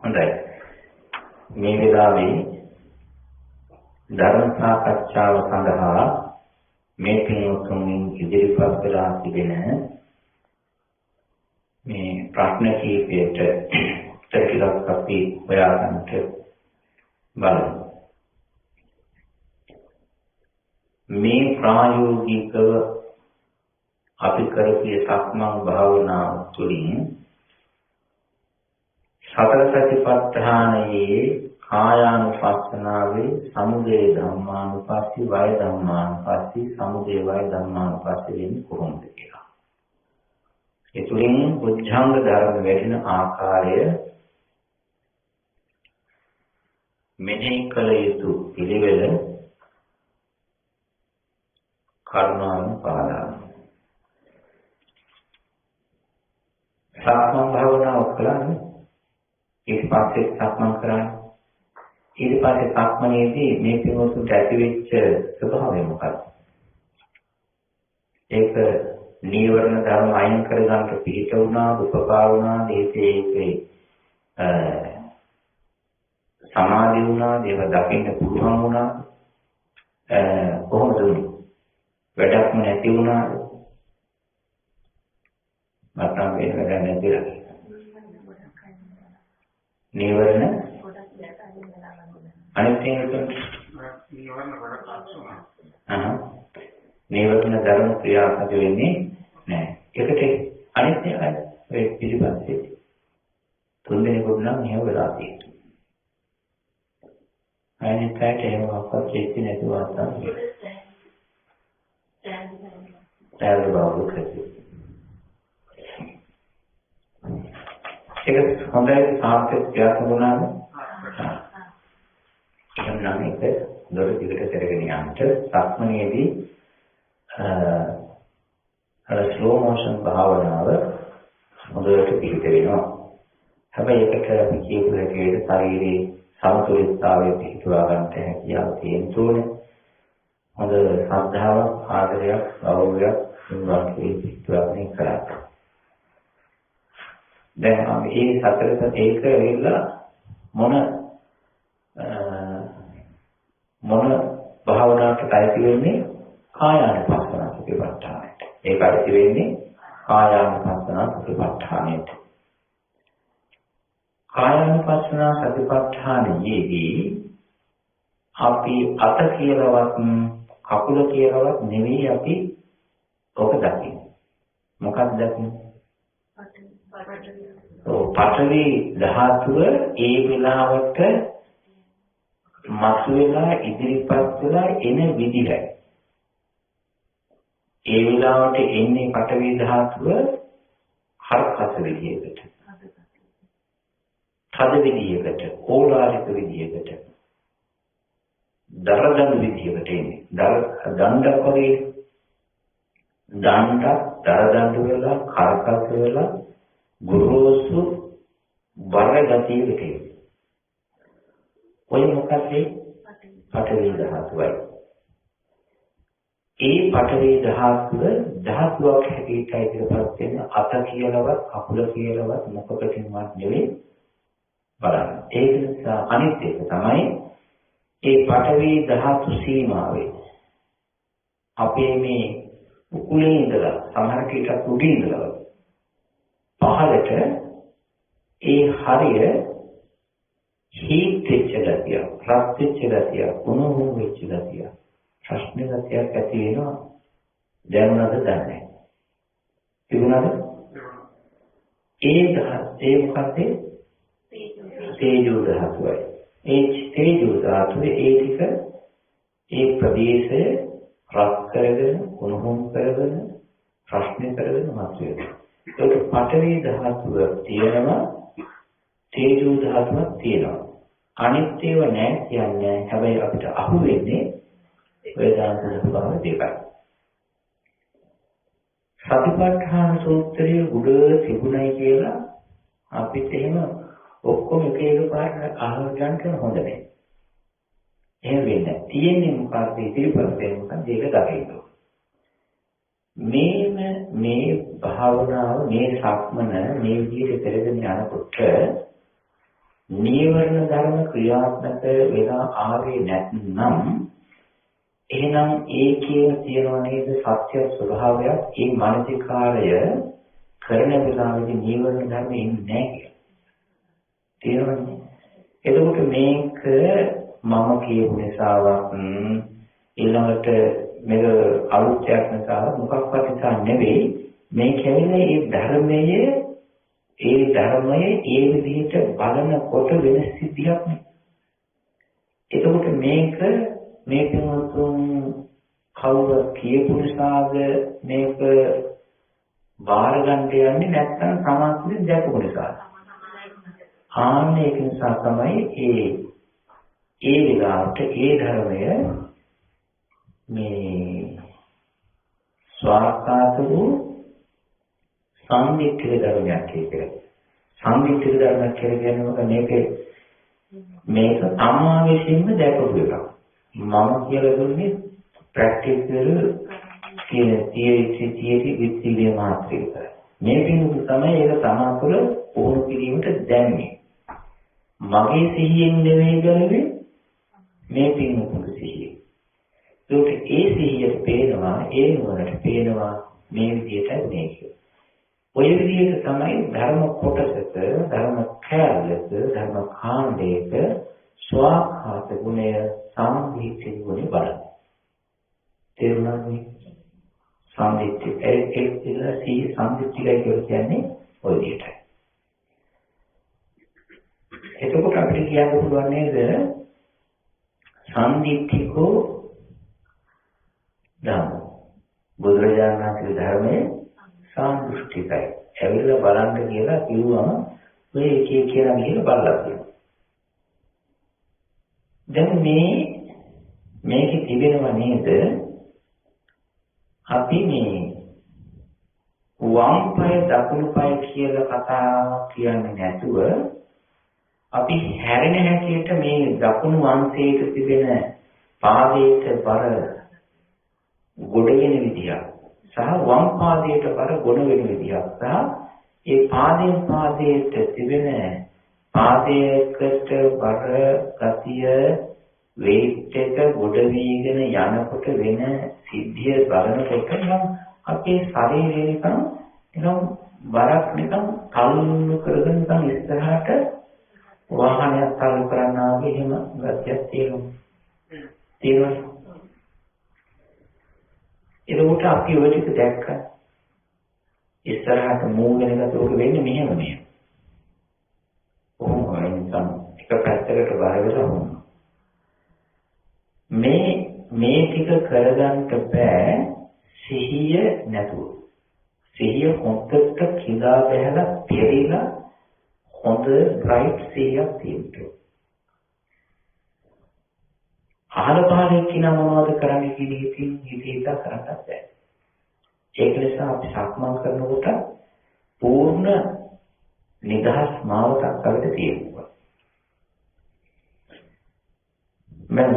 හොඳයි. මේ වෙලාවේ ධර්ම සාකච්ඡාව සඳහා මේ පින්වත්තුන්ගෙන් ඉදිරිපත් වෙලා තිබෙන මේ ප්‍රශ්න කීපයට උත්තර ටිකක් අපි හොයාගන්නට බලමු. මේ ප්‍රායෝගිකව අපි කරපු සක්මන් භාවනාව තුළින් සතර සතිපට්ඨානයේ කායානුපස්සනාවේ සමුදය ධම්මානුපස්සී වය ධම්මානුපස්සී සමුදය වය ධම්මානුපස්සී වෙන්නේ කොහොමද කියලා. ඒ තුළින් බුද්ධංග ධර්ම වැඩෙන ආකාරය මෙනෙහි කළ යුතු පිළිවෙල කර්මානුපාදාන. සක්මන් භාවනාව කළානේ. ඊට පස්සේ සක්මන් කරන්නේ. ඊට පස්සේ සක්මනේදී මේ පින්වතුන්ට ඇතිවෙච්ච ස්වභාවය මොකක්ද? ඒක නීවරණ ධර්ම අයින් කරගන්න පිළිට වුණා, උපකාර වුණා, ඒකේ සමාධි වුණා, දේව දකින්න පුළුවන් වුණා. කොහොමද උනේ? වැඩක්ම නැති වුණා. මතම් වෙන වැඩ නැතිලා. නීවරණ අනිත් ඒවාට නීවරණ ධර්ම ක්‍රියාත්මක වෙන්නේ නැහැ. ඒකට අනිත් ඒවායි ඔය පිළිපස්සේ තුන්දෙනෙකුට නම් එහෙම වෙලා තියෙනවා. අනිත් පැයට එහෙම අපවත් චේති නැතුව තමයි. ඒක හොඳයි සාර්ථකයක් වුණාද? එහෙනම් ඒක දොර දිගට කරගෙන යන්න සක්මනේදී ස්ලෝ මොෂන් භාවනාව හොඳට පිළිත වෙනවා. හැබැයි ඒකට අපි කියපු හැටියට ශරීරයේ සමතුලිතතාවය පිළිතුරා ගන්නට හැකියාව තියෙන්න ඕනේ. හොඳ ශ්‍රද්ධාවක්, ආදරයක්, ගෞරවයක් තුන්වන්ගේ පිළිතුරන්නේ කරා. දැන් අපි මේ සතරට ඒක වෙලා මොන භාවනාවකට අයිති වෙන්නේ? කායානුපස්සනා සතිපට්ඨානයට. ඒක අයිති වෙන්නේ කායානුපස්සනා සතිපට්ඨානයට. කායානුපස්සනා සතිපට්ඨානයේදී අපි අත කියලාවත් කකුල කියලාවත් නෙවෙයි අපි ඔක දකින්නේ. මොකක්ද දකින්නේ? පඨවි ධාතුව ඒ වෙලාවට මතුවලා ඉදිරිපත් වෙලා එන විදිහයි. ඒ වෙලාවට එන්නේ පඨවි ධාතුව හරකස විදිහකට. තද විදිහකට, ඕලාරික විදිහකට. දරදඬු විදිහකට එන්නේ. දණ්ඩක් වගේ දරදඬු වෙලා කරකස වෙලා ගුරුසු බර ගතියකට එන්නේ. ඔය මොකක්ද? පඨවි ධාතුවයි. ඒ පඨවි ධාතුව ධාතුවක් හැටියට ඉදිරියපත් වෙන අත කියලාවත් කකුල කියලාවත් මොකකටින්වත් නෙවෙයි බලන්න. ඒක නිසා අනිත් එක තමයි ඒ පඨවි ධාතු සීමාවේ අපේ මේ උකුලේ ඉඳලා සමහර කීටක් උඩින් ඉඳලා පහළට ඒ හරිය හීට් වෙච්ච ගතිය, රත් වෙච්ච ගතිය, උණුහුම් වෙච්ච ගතිය, ප්‍රශ්න ගතියක් ඇති වෙනවා. දැනුණාද දන්නේ? තිබුණාද? ඒ මොකක්ද? තේජෝ ධාතුවයි. ඒ තේජෝ ධාතුවේ ඒ ටික ඒ ප්‍රදේශය රත් කරගෙන, උණුහුම් කරගෙන, ප්‍රශ්න කරගෙන මතුවේ. ඒක පඨවි ධාතුව තියෙනවා, තේජෝ ධාතුවක් තියෙනවා. අනිත් ඒවා නැහැ කියන්නේ. හැබැයි අපිට අහු වෙන්නේ වේදාන්ත ස්වභාව දෙකයි. සතිපට්ඨාන සූත්‍රයේ උඩ තිබුණයි කියලා අපිට එහෙම ඔක්කොම එක පාරක් අහලා ගන්න හොඳ නැහැ. එහෙම වෙන්නේ. තියෙන්නේ මොකක්ද? ඉතිරිපස්සේ මොකක්ද? ඒක දකින්න. මේ භාවනාව මේ සක්මන මේ විදිහට කරගෙන යනකොට නීවරණ ධර්ම ක්‍රියාත්මක වෙලා ආවේ නැත්නම් එහෙනම් ඒකේ තියෙනව නේද සත්‍ය ස්වභාවයක් ඒ මානසිකාරය කරන වෙලාවේදී නීවරණ ධර්ම ඉන්නේ නැහැ කියලා. තේරෙනවද? එතකොට මේක මම කියපු නිසාවක් ඊළඟට මේක අලුත්යක් නිසා මොකක්වත් නිසා නෙවෙයි මේ කියන්නේ ඒ ධර්මයේ ඒ විදිහට බලනකොට වෙන සිද්ධියක් නේ. එතකොට මේක මේ පින්වත්තුන් කවුරු කියපු නිසාද මේක බාර ගන්න යන්නේ නැත්නම් සමාජයෙන් දැකපු නිසාද? ඒක නිසා තමයි ඒ විලාට ඒ ධර්මය මේ ස්වාකාත වූ සම්මිත්‍ර ධර්මයක් කියලා. සම්මිත්‍ර ධර්මයක් කියන්නේ මේක තමා විසින්ම දැකපු එකක්. මම කියලා දුන්නේ ප්‍රැක්ටිකල් කියන තියරි විද්‍යාවේ මාත්‍රික. මේ පිටු තමයි ඒක තමා තුළ පුහුණු කිරීමට දැම්මේ. මගේ සිහියෙන් නෙවෙයි ගන්නේ මේ පින්නුකුගේ සිහිය. ඒක ඒ සිහියට පේනවා ඒ නුවණට පේනවා මේ විදිහට මේක. ඔය විදිහට තමයි ධර්ම කොටසක ධර්ම කැලලක ධර්ම කාණ්ඩයක ස්වාඛාත ගුණය සම්පීති ගුණය බලන්න. තේරුණාද? සම්පීති ඒක සී සම්පීතිය කියන්නේ ඔය විදිහටයි. එතකොට අපිට කියන්න පුළුවන් නේද සම්දිත්තිකෝ ධම්ම බුදුරජාණන් වහන්සේගේ ධර්මයේ සාන්දෘෂ්ටිකයි. ඇවිල්ලා බලන්න කියලා කිව්වම ඔය එක එක කියලා ගිහලා බලලා තියෙනවා. දැන් මේකේ තිබෙනව නේද අපි මේ වම් පාය දකුණු පාය කියලා කතා කියන්නේ නැතුව අපි හැරෙන හැටියට මේ දකුණු අංශයේ තිබෙන පාදයට බර ගොඩ වෙන විදියක් සහ වම් පාදයට බර ගොඩ වෙන විදියක් සහ ඒ පාදයෙන් පාදයට තිබෙන පාදයකට බර ගතිය වේට් එක ගොඩ වීගෙන යනකොට වෙන සිද්ධිය බලනකොට නම් අපේ ශරීරය නිකන් බරක් නිකන් තල්ලු කරගෙන නිකන් ඉස්සරහට වාහනයක් තල්ලු කරනවා වගේ එහෙම ගතියක් තියෙනවා. එතකොට අපි ඔය ටික දැක්කා. ඉස්සරහට මූව් වෙන ගතියක වෙන්නේ මෙහෙම. කොහොමද නිකන් එක පැත්තකට බර වෙලා මේ ටික කරගන්න බෑ සිහිය නැතුව. සිහිය හොඳට කිලා බහැලා පෙරිලා හොඳ බ්‍රයිට් සිහියක් තියෙනවා. අහල පහල කියන මොනවද කරන්නේ කියන හිතේ කරන්නත් බෑ. ඒක නිසා අපි සක්මන් කරනකොට පූර්ණ නිදහස් මාවතක් අපිට තියෙනවා. මම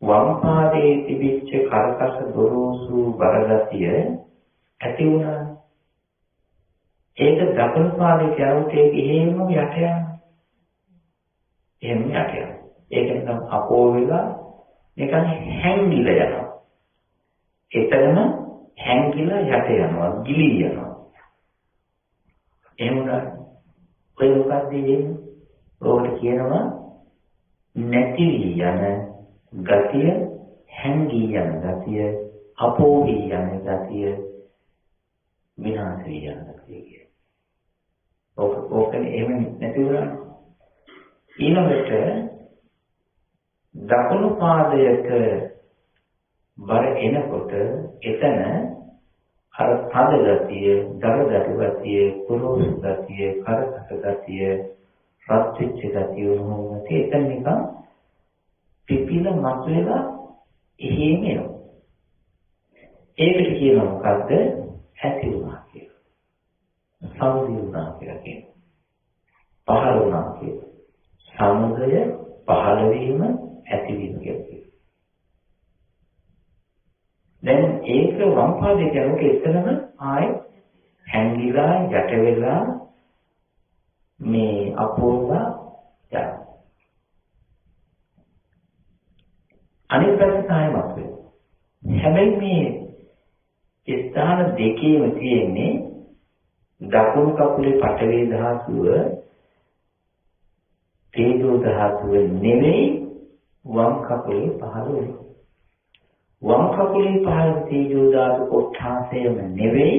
වම් පාදයේ තිබිච්ච කරකස දොරෝසු බරගතිය ඇති වුණා. ඒක දකුණු පාදයේ යවුට ඒක එහෙම යට යනවා. එහෙම යට යනවා. ඒක නිකන් අපෝ වෙලා නිකන් හැංගිලා යනවා. එතරම් හැංගිලා යට යනවා, ගිලී යනවා. එහෙම නේද? ඔය මොකක්ද කියන්නේ? ඕකට කියනවා නැති යන ගතිය, හැංගී යන ගතිය, අපෝ වී යන ගතිය, විනාශ වී යන ගතිය කියන්නේ. ඕකනේ එහෙම නැති වුණා. ඊළඟට දකුණු පාදයක බර එනකොට එතන අර තද ගතිය, දරදඬු ගතිය, කුරුසු ගතිය, කරකස ගතිය, රත් වෙච්ච ගතිය වුණොත් එතන නිකන් පිපිල මතුවලා එහෙම එනවා. ඒකට කියනවා මොකද්ද? ඇති වුණා කියලා. සමුදය වුණා කියලා කියනවා. පහළ වුණා කියලා. සමුදය පහළ වීම ඇතිවීම කියලා. දැන් ඒක වම් පාදයේ යනකොට එතනම ආයෙ හැංගිලා යට වෙලා මේ අපෝලා යන. අනිත් පැත්ත කායමත් වෙනවා. හැබැයි මේ ස්ථාන දෙකේම තියෙන්නේ දකුණු කකුලේ පඨවි ධාතුව තේජෝ ධාතුව නෙවෙයි වම් කකුලේ පහළ වෙනවා. වම් කකුලේ පහළ තේජෝ ධාතු කොටසේම නෙවෙයි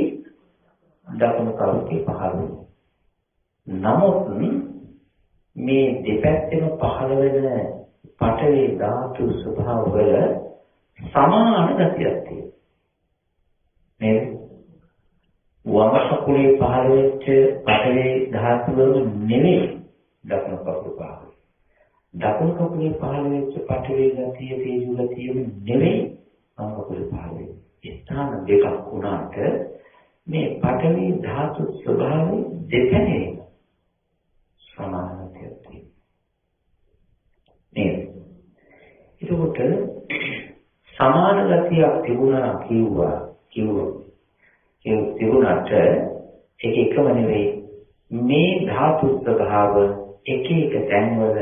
දකුණු කකුලේ පහළ වෙනවා. නමුත් මේ දෙපැත්තෙම පහළ වෙන පඨවි ධාතු ස්වභාව වල සමාන ගතියක් තියෙනවා. නේද? වම් කකුලේ පහළ වෙච්ච පඨවි ධාතුව නෙවෙයි දකුණු කකුල පහළ. දකුණු කකුලේ පහළ වෙච්ච පඨවි ගතිය තේජෝ ගතිය නෙවෙයි වම් කකුලේ පහළ වෙන්නේ. ස්ථාන දෙකක් වුණාට මේ පඨවි ධාතු ස්වභාවය දෙකනේ සමානත්වයක් තියෙනවා. නේද? ඒකකොට සමාන ගතියක් තිබුණා තිබුණාට ඒක එකම නෙවෙයි. මේ ධාතු ස්වභාව එක එක තැන්වල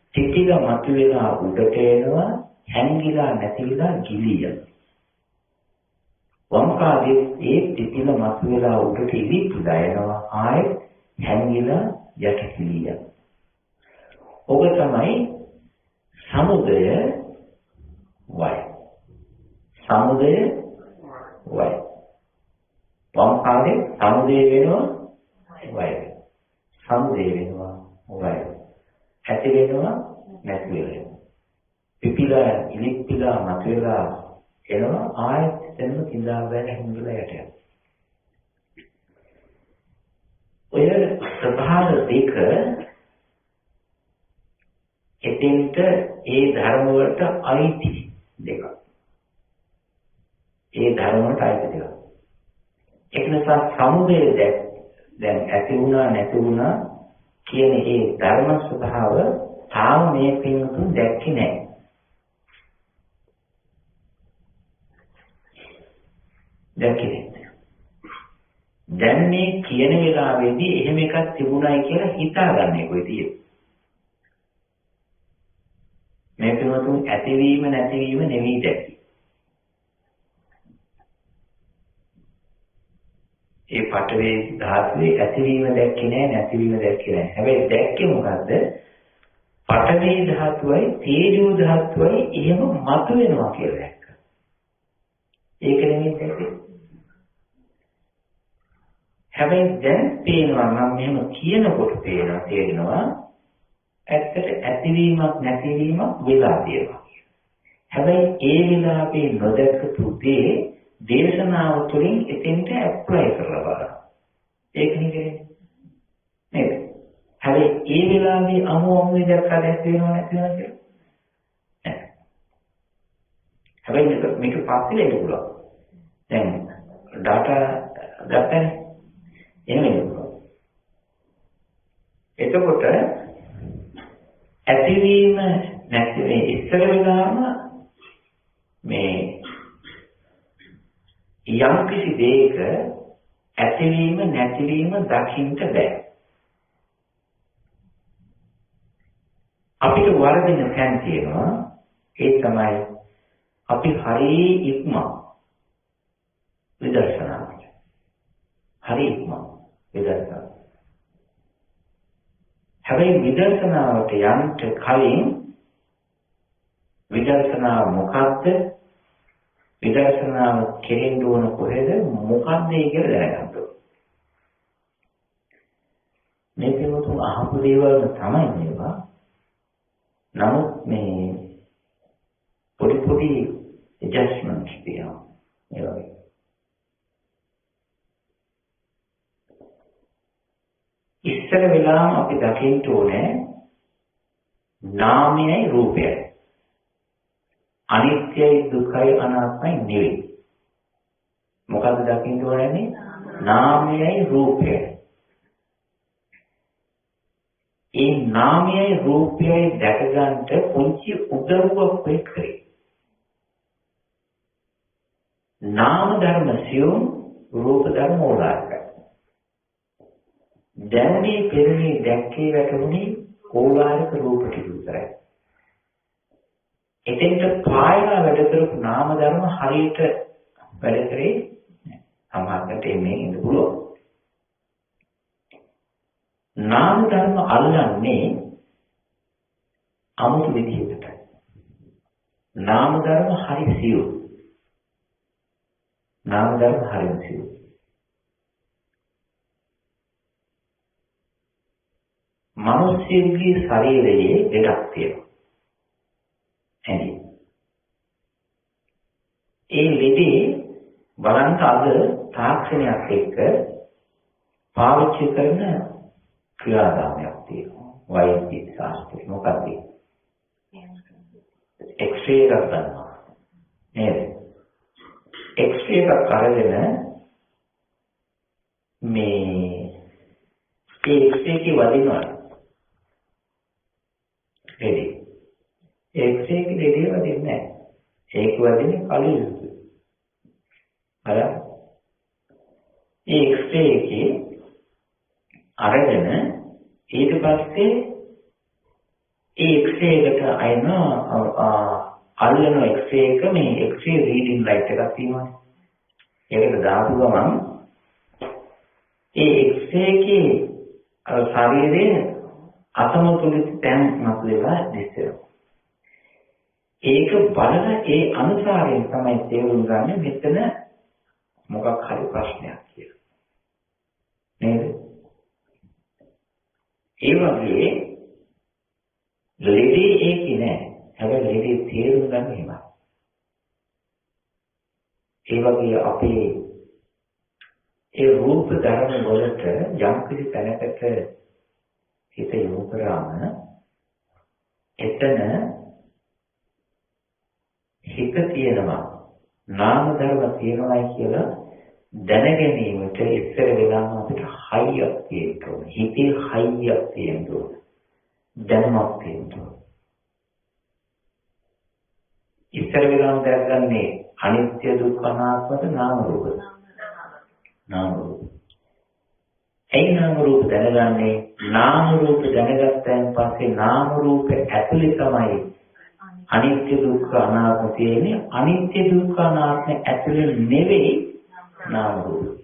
ටිටිල මතුවෙලා උඩට එනවා, හැංගිලා නැතිලා ගිලියන. වම් කාලේ ඒ ටිටිල මතුවෙලා උඩට ඉදිරියට එනවා, ආයෙත් හැංගිලා යට ගිලියන. ඔබ තමයි සමුදය වය. සමුදය වය. වම් කාලේ සමුදය වෙනවා වය. සමුදය වෙනවා වය. ඇති වෙනවා නැති වෙනවා. පිපිලා ඉලිප්පිලා මතුවලා එනවා, ආයෙත් එතනම කිඳා බැල හැංගිලා යට යනවා. ඔය ස්වභාව දෙක එතෙන්ට ඒ ධර්ම වලට අයිති දෙකක්. ඒ ධර්ම වලට අයිති දෙකක්. ඒක නිසා සමුදය දැන් ඇති වුණා නැති වුණා කියන ඒ ධර්ම ස්වභාව තාම මේ පින්තුන් දැක්කේ නැහැ. දැන් මේ කියන වෙලාවේදී එහෙම එකක් තිබුණයි කියලා හිතාගන්නේ කොයිද? මේ පින්තුන් ඇතිවීම නැතිවීම නෙවෙයි දැක්කේ. ඒ පඨවි ධාතුවේ ඇතිවීම දැක්කේ නැහැ, නැතිවීම දැක්කේ නැහැ. හැබැයි දැක්කේ මොකද්ද? පඨවි ධාතුවයි තේජෝ ධාතුවයි එහෙම මතුවෙනවා කියලා දැක්කා. ඒක නෙමෙයි දැක්කේ. හැබැයි දැන් පේනවා නම් මෙහෙම කියනකොට තේරෙනවා ඇත්තට ඇතිවීමක් නැතිවීමක් වෙලා තියෙනවා. හැබැයි ඒ වෙලාවේ නොදැක්කපු දේ දේශනාව තුළින් එතෙන්ට ඇප්ලයි කරලා බලන්න. ඒක නේද? හැබැයි ඒ වෙලාවේ අමුමු දැක්කා දැක් වෙනව නැති වෙනව කියලා. හැබැයි මේක පස්සේ වෙන්න පුළුවන්. දැන් data ගත්තනේ. එහෙම වෙන්න පුළුවන්. එතකොට ඇතිවීම නැති මේ ඉස්සර වෙලාම මේ යම් කිසි දෙයක ඇතිවීම නැතිවීම දකින්න බෑ. අපිට වරදින තැන් තියෙනවා. ඒ තමයි අපි හරිය ඉක්ම විදර්ශනාවට. හරිය ඉක්ම විදර්ශනාව. හැබැයි විදර්ශනාවට යන්න කලින් විදර්ශනාව මොකක්ද? විදර්ශනාව කෙරෙන්න ඕන කොහෙද? මොකක්ද කියලා දැනගන්න ඕන. මේ පිටුතුන් අහපු දේවල් තමයි මේවා. නමුත් මේ පොඩි ඇඩ්ජස්ට්මන්ට්ස් තියෙනවා. ඒ වගේ. ඉස්සර වෙලාම අපි දකින්න ඕනේ නාමයයි රූපයයි. අනිත්‍යයි දුකයි අනාත්මයි නෙවෙයි. මොකද්ද දකින්න ඕනේ? නාමයයි රූපයයි. ඒ නාමයයි රූපයයි දැක ගන්නට පුංචි උදව්වක් වෙයි කරේ. නාම ධර්ම සියුම්, රූප ධර්ම ඕලාරිකයි. දැනුනේ පෙරුනේ දැක්කේ වැටුනේ ඕලාරික රූප ටික විතරයි. එතෙන්ට පායලා වැඩ කරපු නාම ධර්ම හරියට වැඩ කරේ සමහරකට එන්නේ ඉන්න පුළුවන්. නාම ධර්ම අල්ලන්නේ අමුතු විදිහකට. නාම ධර්ම හරි සියුම්. නාම ධර්ම හරි සියුම්. මිනිස්යෙකුගේ ශරීරයේ දෙකක් තියෙනවා. එනි. ඒ ලෙඩේ බලන්න අද තාක්ෂණයක් එක්ක පාවිච්චි කරන ක්‍රියාදාමයක් තියෙනවා. වෛද්‍ය ශාස්ත්‍රය මොකක්ද? එක්ස්රේ එකක් ගන්නවා. නේද? එක්ස්රේ එකක් අරගෙන මේ එක්ස්රේ එක වදිනවා. එදී එක්ස්රේ එක දෙවිය වදින්නේ නැහැ. ඒක වදින්නේ කලින්. බලන්න. ඒ එක්ස්රේ එකේ අරගෙන ඊට පස්සේ ඒ එක්ස්රේ එකට අයන අල්ලන එක්ස්රේ එක මේ එක්ස්රේ රීඩින් ලයිට් එකක් තියෙනවා. ඒකට දාපු ගමන් ඒ එක්ස්රේ එකේ ශරීරයේ අසමතුලිත තැන් මතුවලා දිස්සෙනවා. ඒක බලන ඒ අනුසාරයෙන් තමයි තේරුම් ගන්න මෙතන මොකක් හරි ප්‍රශ්නයක් කියලා. නේද? ඒ වගේ ලෙඩේ ඒකේ නෑ. හැබැයි ලෙඩේ තේරුම් ගන්න හිමයි. ඒ වගේ අපේ ඒ රූප ධර්ම වලට යම් කිසි තැනකට හිත යොමු කරාම එතන හිත තියෙනවා නාම ධර්ම තියෙනවායි කියලා දැනගැනීමට ඉස්සර වෙලාම අපිට හයියක් තියෙන්න ඕනේ. හිතේ හයියක් තියෙන්න ඕනේ. දැනුමක් තියෙන්න ඕනේ. ඉස්සර වෙලාම දැනගන්නේ අනිත්‍ය දුක්ඛ අනාත්මද නාම රූපද? නාම රූප. ඒ නාම රූප දැනගන්නේ නාම රූප දැනගත්තන් පස්සේ නාම රූප ඇතුලේ තමයි අනිත්‍ය දුක්ඛ අනාත්ම තියෙන්නේ. අනිත්‍ය දුක්ඛ අනාත්ම ඇතුලේ නෙවෙයි නාම රූප.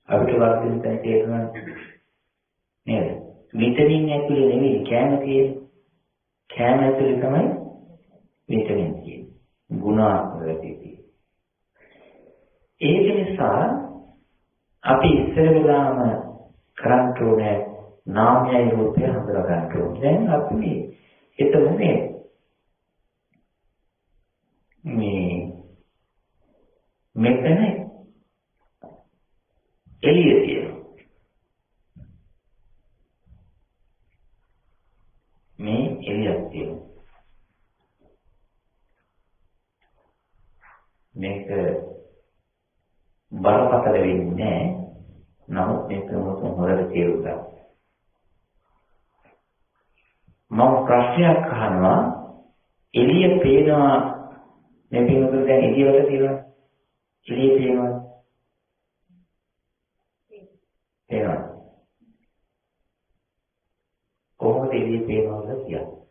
අපිට වර්ධිත තේරුණා නේද? විතරින් ඇතුලේ නෙවෙයි කෑම තියෙන්නේ. කෑම ඇතුලේ තමයි විතරින් තියෙන්නේ. ගුණාත්මක තියෙන්නේ. ඒක නිසා අපි ඉස්සර වෙලාම කරන්න ඕනේ නාමයයි රූපය හඳුනා ගන්න ඕනේ. දැන් අපි හිතමු මේ මෙතන එළිය තියෙනවා. මේ එළියක් තියෙනවා. මේක බරපතල වෙන්නේ නැහැ. නමුත් මේක මොකද හොරට තේරුම් ගන්න. මම ප්‍රශ්නයක් අහනවා එළිය පේනවා මේ පිටුපස දැන් එළියට තියෙනවා. එළිය පේනවා. පේනවා. කොහොමද එළිය පේනවද කියන්නේ?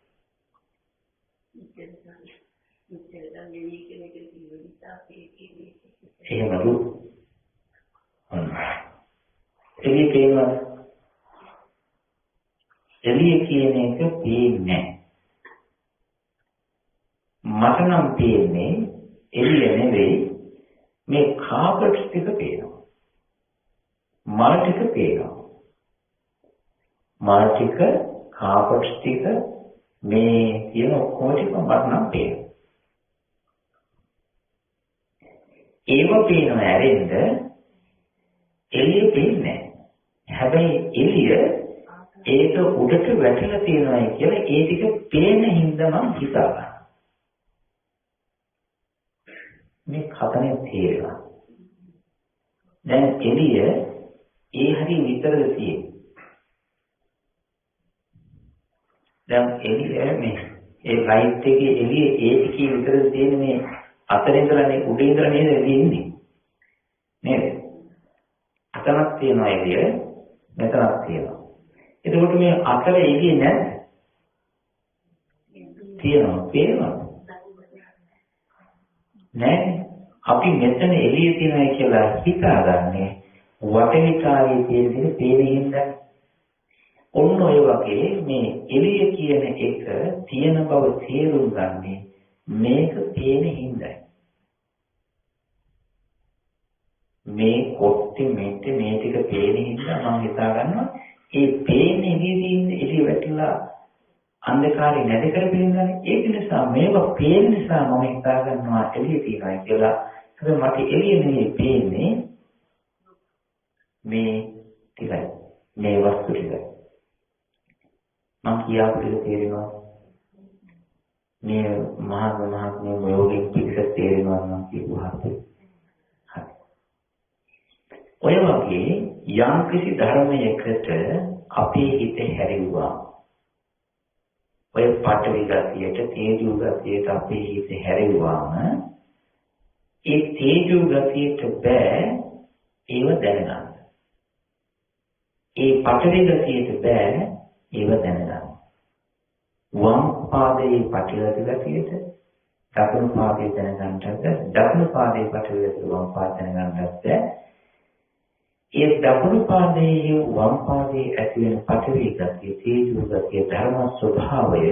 එහෙමද? එළිය පේනවා. එළිය කියන එක පේන්නේ මට නම් පේන්නේ එළිය නෙවෙයි මේ කාපට්ස් ටික පේනවා. මල් ටික පේනවා. මල් ටික කාපට්ස් ටික මේ කියන ඔක්කොම ටික මට නම් පේනවා. ඒව පේනවා ඇරෙන්න එළිය පේන්නේ නැහැ. හැබැයි එළිය ඒක උඩට වැටලා තියෙනවා කියලා ඒ ටික පේන හින්දා මම හිතාගන්නවා. මේ කතනේ තේරෙනවා. දැන් එළිය ඒ හරිය විතරද තියෙන්නේ. දැන් එළිය මේ ඒ ලයිට් එකේ එළිය ඒ ටිකේ විතරද තියෙන්නේ මේ අතරින් ඉඳලා උඩින් ඉඳලා නේද එළිය ඉන්නේ. නේද? අතනක් තියෙනවා එළිය. මෙතනක් තියෙනවා. එතකොට මේ අතර එළියේ නැද්ද? තියෙනවා. පේනවද? නෑ. අපි මෙතන එළියේ තියෙනවා කියලා හිතාගන්නේ වටවිටාවේ තියෙන දේ පේනින්ද? ඔන්න ඔය වගේ මේ එළිය කියන එක තියෙන බව තේරුම් ගන්නේ මේක පේන හින්දායි. මේ කොට්ටි මෙට්ටි මේ ටික පේන හින්දා මම හිතා ගන්නවා ඒ පේන එළිය වැටිලා අන්ධකාරය නැති කරපින්දානේ. ඒක නිසා මේවා පේන නිසා මම හිතා ගන්නවා එළිය තියෙනවා කියලා. ඒක මට එළිය නෙවෙයි පේන්නේ මේ ටිකයි. මේ වස්තු ටිකයි. මම කියාපු ටික තේරෙනවා. මේ මහත්මයා යෝගික පිටක තේරෙනවා නම් කියුවාත්. හරි. ඔය වගේ යම් කිසි ධර්මයකට අපේ හිත හැරෙවුවා. ඔය පඨවි ගතියට තේජෝ ගතියට අපේ හිත හැරෙවුවාම ඒ තේජෝ ගතියට බෑ ඒව දැනගන්න. ඒ පඨවි ගතියට බෑ ඒව දැනගන්න. වම් පාදයේ පඨවි ගතියට දකුණු පාදයේ දැනගන්නට දකුණු පාදයේ පඨවි ගතිය වම් පාදයේ දැනගන්නට ඒ දකුණු පාදයේ වම් පාදයේ ඇති වෙන පඨවි ගතිය තේජෝ ගතිය ධර්ම ස්වභාවය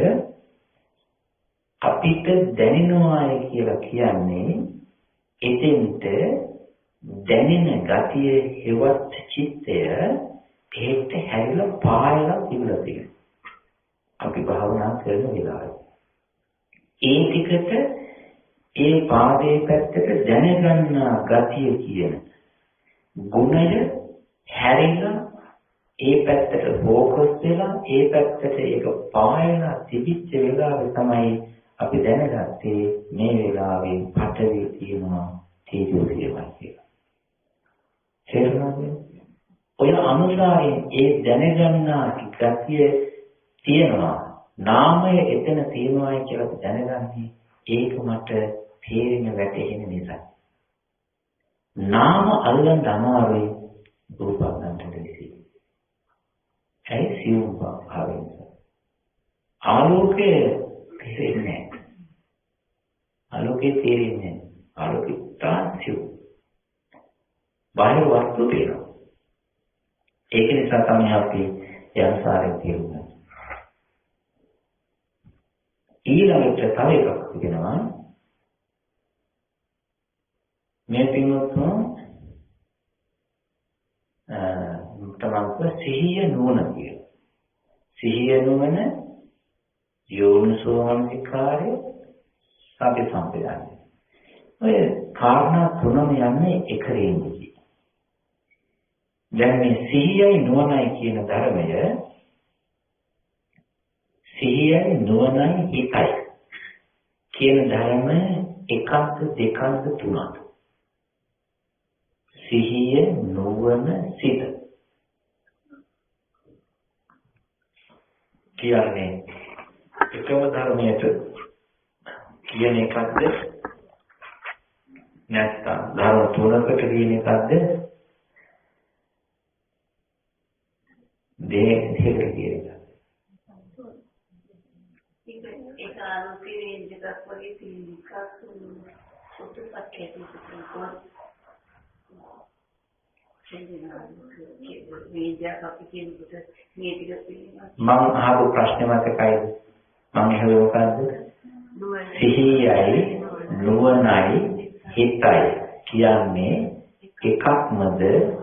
අපිට දැනෙනවා කියලා කියන්නේ එතෙන්ට දැනෙන ගතිය හේවත් චිත්තය ඒත් හැරිලා පායලා තිබුණා තියෙනවා. අපි භාවනා කරන වෙලාවේ ඒ ටිකට ඒ පාදයේ පැත්තට දැනගන්න ගතිය කියන ගුණය හැරිලා ඒ පැත්තට ફોකස් වෙලා ඒ පැත්තට ඒක පායලා තිබිච්ච වෙලාවේ තමයි අපි දැනගත්තේ මේ වෙලාවේ පඨවි තියෙනවා තේජෝ තියෙනවා කියලා. තේරුණාද? ඔය අනුසාරයෙන් ඒ දැනගන්නා ගතිය තියෙනවා. නාමය එතන තියෙනවා කියලා දැනගන්නේ ඒක මට තේරෙන වැටහෙන නිසා. නාම අල්ලන්න අමාරුයි රූප ගන්නට දෙසි. ඒ සියුම් භාවයෙන්. ආලෝකයේ තේරෙන්නේ නැහැ. ආලෝකයේ තේරෙන්නේ නැහැ. ආලෝකය තාන්සියු. බාහිර වස්තු පේනවා. ඒක නිසා තමයි අපි යන්සාරේ තේරුන්නේ. ඊළඟට තව එකක් තිබෙනවා. මේ පින්වත්තුන් තමන්ගේ සිහිය නුවණ කියලා. සිහිය නුවණ යෝනිසෝමනසිකාරය සති සම්පදාය. ඔය කාරණා තුනම යන්නේ එක රේන්ජේ. දැන් මේ සිහියයි නුවණයි කියන ධර්මය සිහියයි නුවණයි එකයි කියන ධර්ම එකක්ද දෙකක්ද තුනක්ද? සිහිය නුවණ සිත කියන්නේ එකම ධර්මයට කියන එකක්ද නැත්නම් ධර්ම තුනකට කියන එකක්ද දෙකකට කියන එකක්ද? ඒක ආලෝකයේ දෙකක් වගේ තියෙනකක් සුදුපත් කැටි මම අහපු ප්‍රශ්නේ මතකයිද? මම අහුවේ මොකද්ද? සිහියයි නුවණයි හිතයි කියන්නේ එකක්මද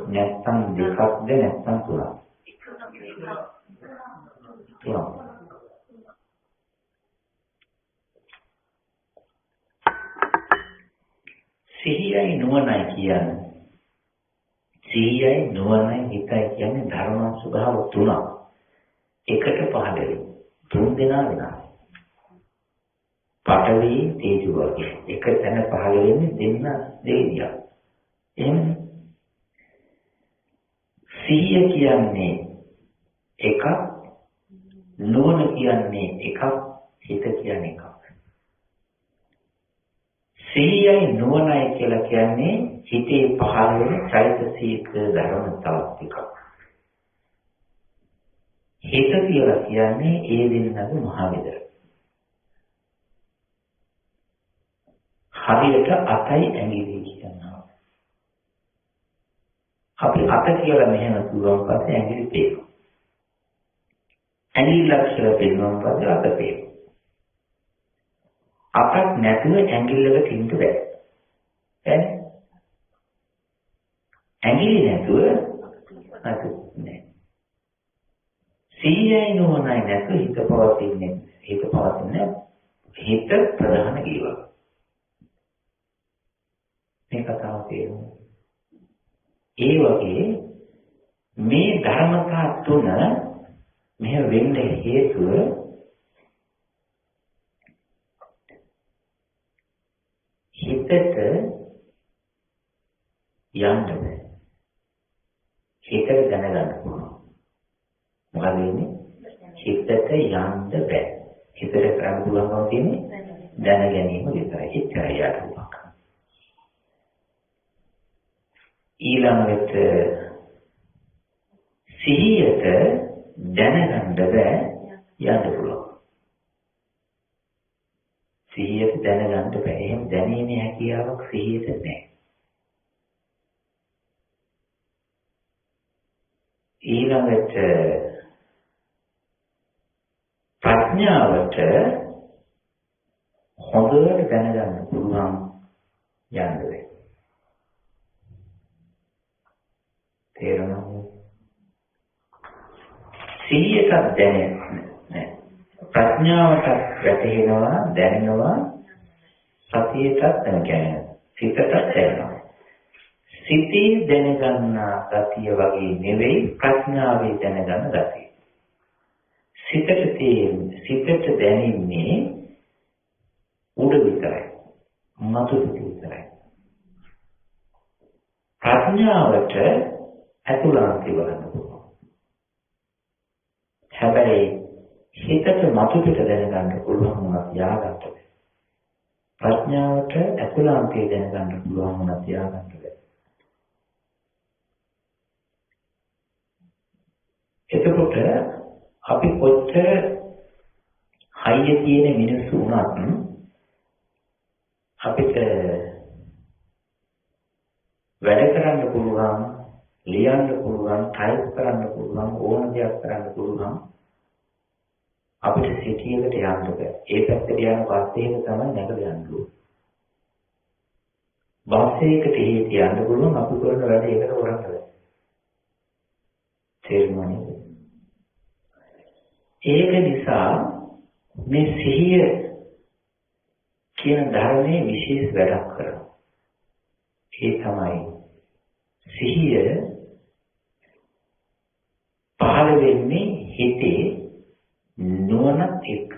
නැත්නම් දෙකක්ද නැත්නම් තුනක්ද? තුනක්. සිහියයි නුවණයි කියන්නේ සිහියයි නුවණයි හිතයි කියන්නේ ධර්ම ස්වභාව තුනක්. එකට පහළ වෙන තුන් දෙනා වෙනවා. පඨවි තේජෝ වගේ එක තැන පහළ වෙන්නේ දෙන්න දෙවියක්. එහෙමනේ. සිහිය කියන්නේ එකක්, නුවණ කියන්නේ එකක්, හිත කියන්නේ එකක්. සිහියයි නුවණයි කියලා කියන්නේ හිතේ පහළ වෙන චෛතසික ධර්ම තවත් එකක්. හිත කියලා කියන්නේ ඒ දෙන්නගේ මහවිදර. හරියට අතයි ඇඟිලි කියනවා. අපි අත කියලා මෙහෙම කිව්වන් පස්සේ ඇඟිලි පේනවා. ඇඟිල්ලක් කියලා පේනවා පස්සේ අත පේනවා. අතක් නැතුව ඇඟිල්ලක තින්න බෑ. ඈ? ඇඟිලි නැතුව අත නෑ. සීයයි නෝනයි නැතුව හිත පවතින්නේ. හිත ප්‍රධාන ජීවක. මේ කතාව තේරුණා. ඒ වගේ මේ ධර්මතා තුන මෙහෙ වෙන්න හේතුව හිතට යන්න බෑ. හිතට දැනගන්න පුළුවන්. මොකද වෙන්නේ? හිතට යන්න බෑ. හිතට කරන්න පුළුවන්කම තියෙන්නේ දැන ගැනීම විතරයි. එච්චරයි අඩුවක්. ඊළඟට සිහියට දැනගන්න බෑ යන්න පුළුවන්. සිහියට දැනගන්න බෑ. එහෙම දැනීමේ හැකියාවක් සිහියට නැහැ. ඊළඟට ප්‍රඥාවට හොඳට දැනගන්න පුළුවන් යන්න බෑ. තේරුණාද? සිහියට දැනෙන්නේ ප්‍රඥාවට වැටෙනවා දැනෙනවා සතියටත් දැනෙනවා සිතටත් දැනෙනවා. සිතේ දැනගන්න ගතිය වගේ නෙවෙයි ප්‍රඥාවේ දැනගන්න ගතිය. සිතට දැනෙන්නේ උඩ විතරයි. මතු විතරයි. ප්‍රඥාවට ඇතුළාන්තය බලන්න පුළුවන්. හැබැයි හිතට මතු පිට දැනගන්න පුළුවන් වුණත් යාගන්න බැහැ. ප්‍රඥාවට ඇතුළාන්තය දැනගන්න පුළුවන් වුණත් යාගන්න බැහැ. එතකොට අපි කොච්චර හයිය තියෙන මිනිස්සු වුණත් අපිට වැඩ කරන්න පුළුවන්, ලියන්න පුළුවන්, ටයිප් කරන්න පුළුවන්, ඕන දෙයක් කරන්න පුළුවන්. අපිට සිටියකට යන්න බෑ. ඒ පැත්තට යන පස්සේ තමයි නැගලා යන්න ඕනේ. බස් එකකට යන්න පුළුවන් අපි කරන වැඩ ඒකට කරන්න බෑ. තේරුණානේ? ඒක නිසා මේ සිහිය කියන ධර්මයේ විශේෂ වැඩක් කරනවා. ඒ තමයි සිහිය පහළ වෙන්නේ හිතේ නුවණත් එක්ක.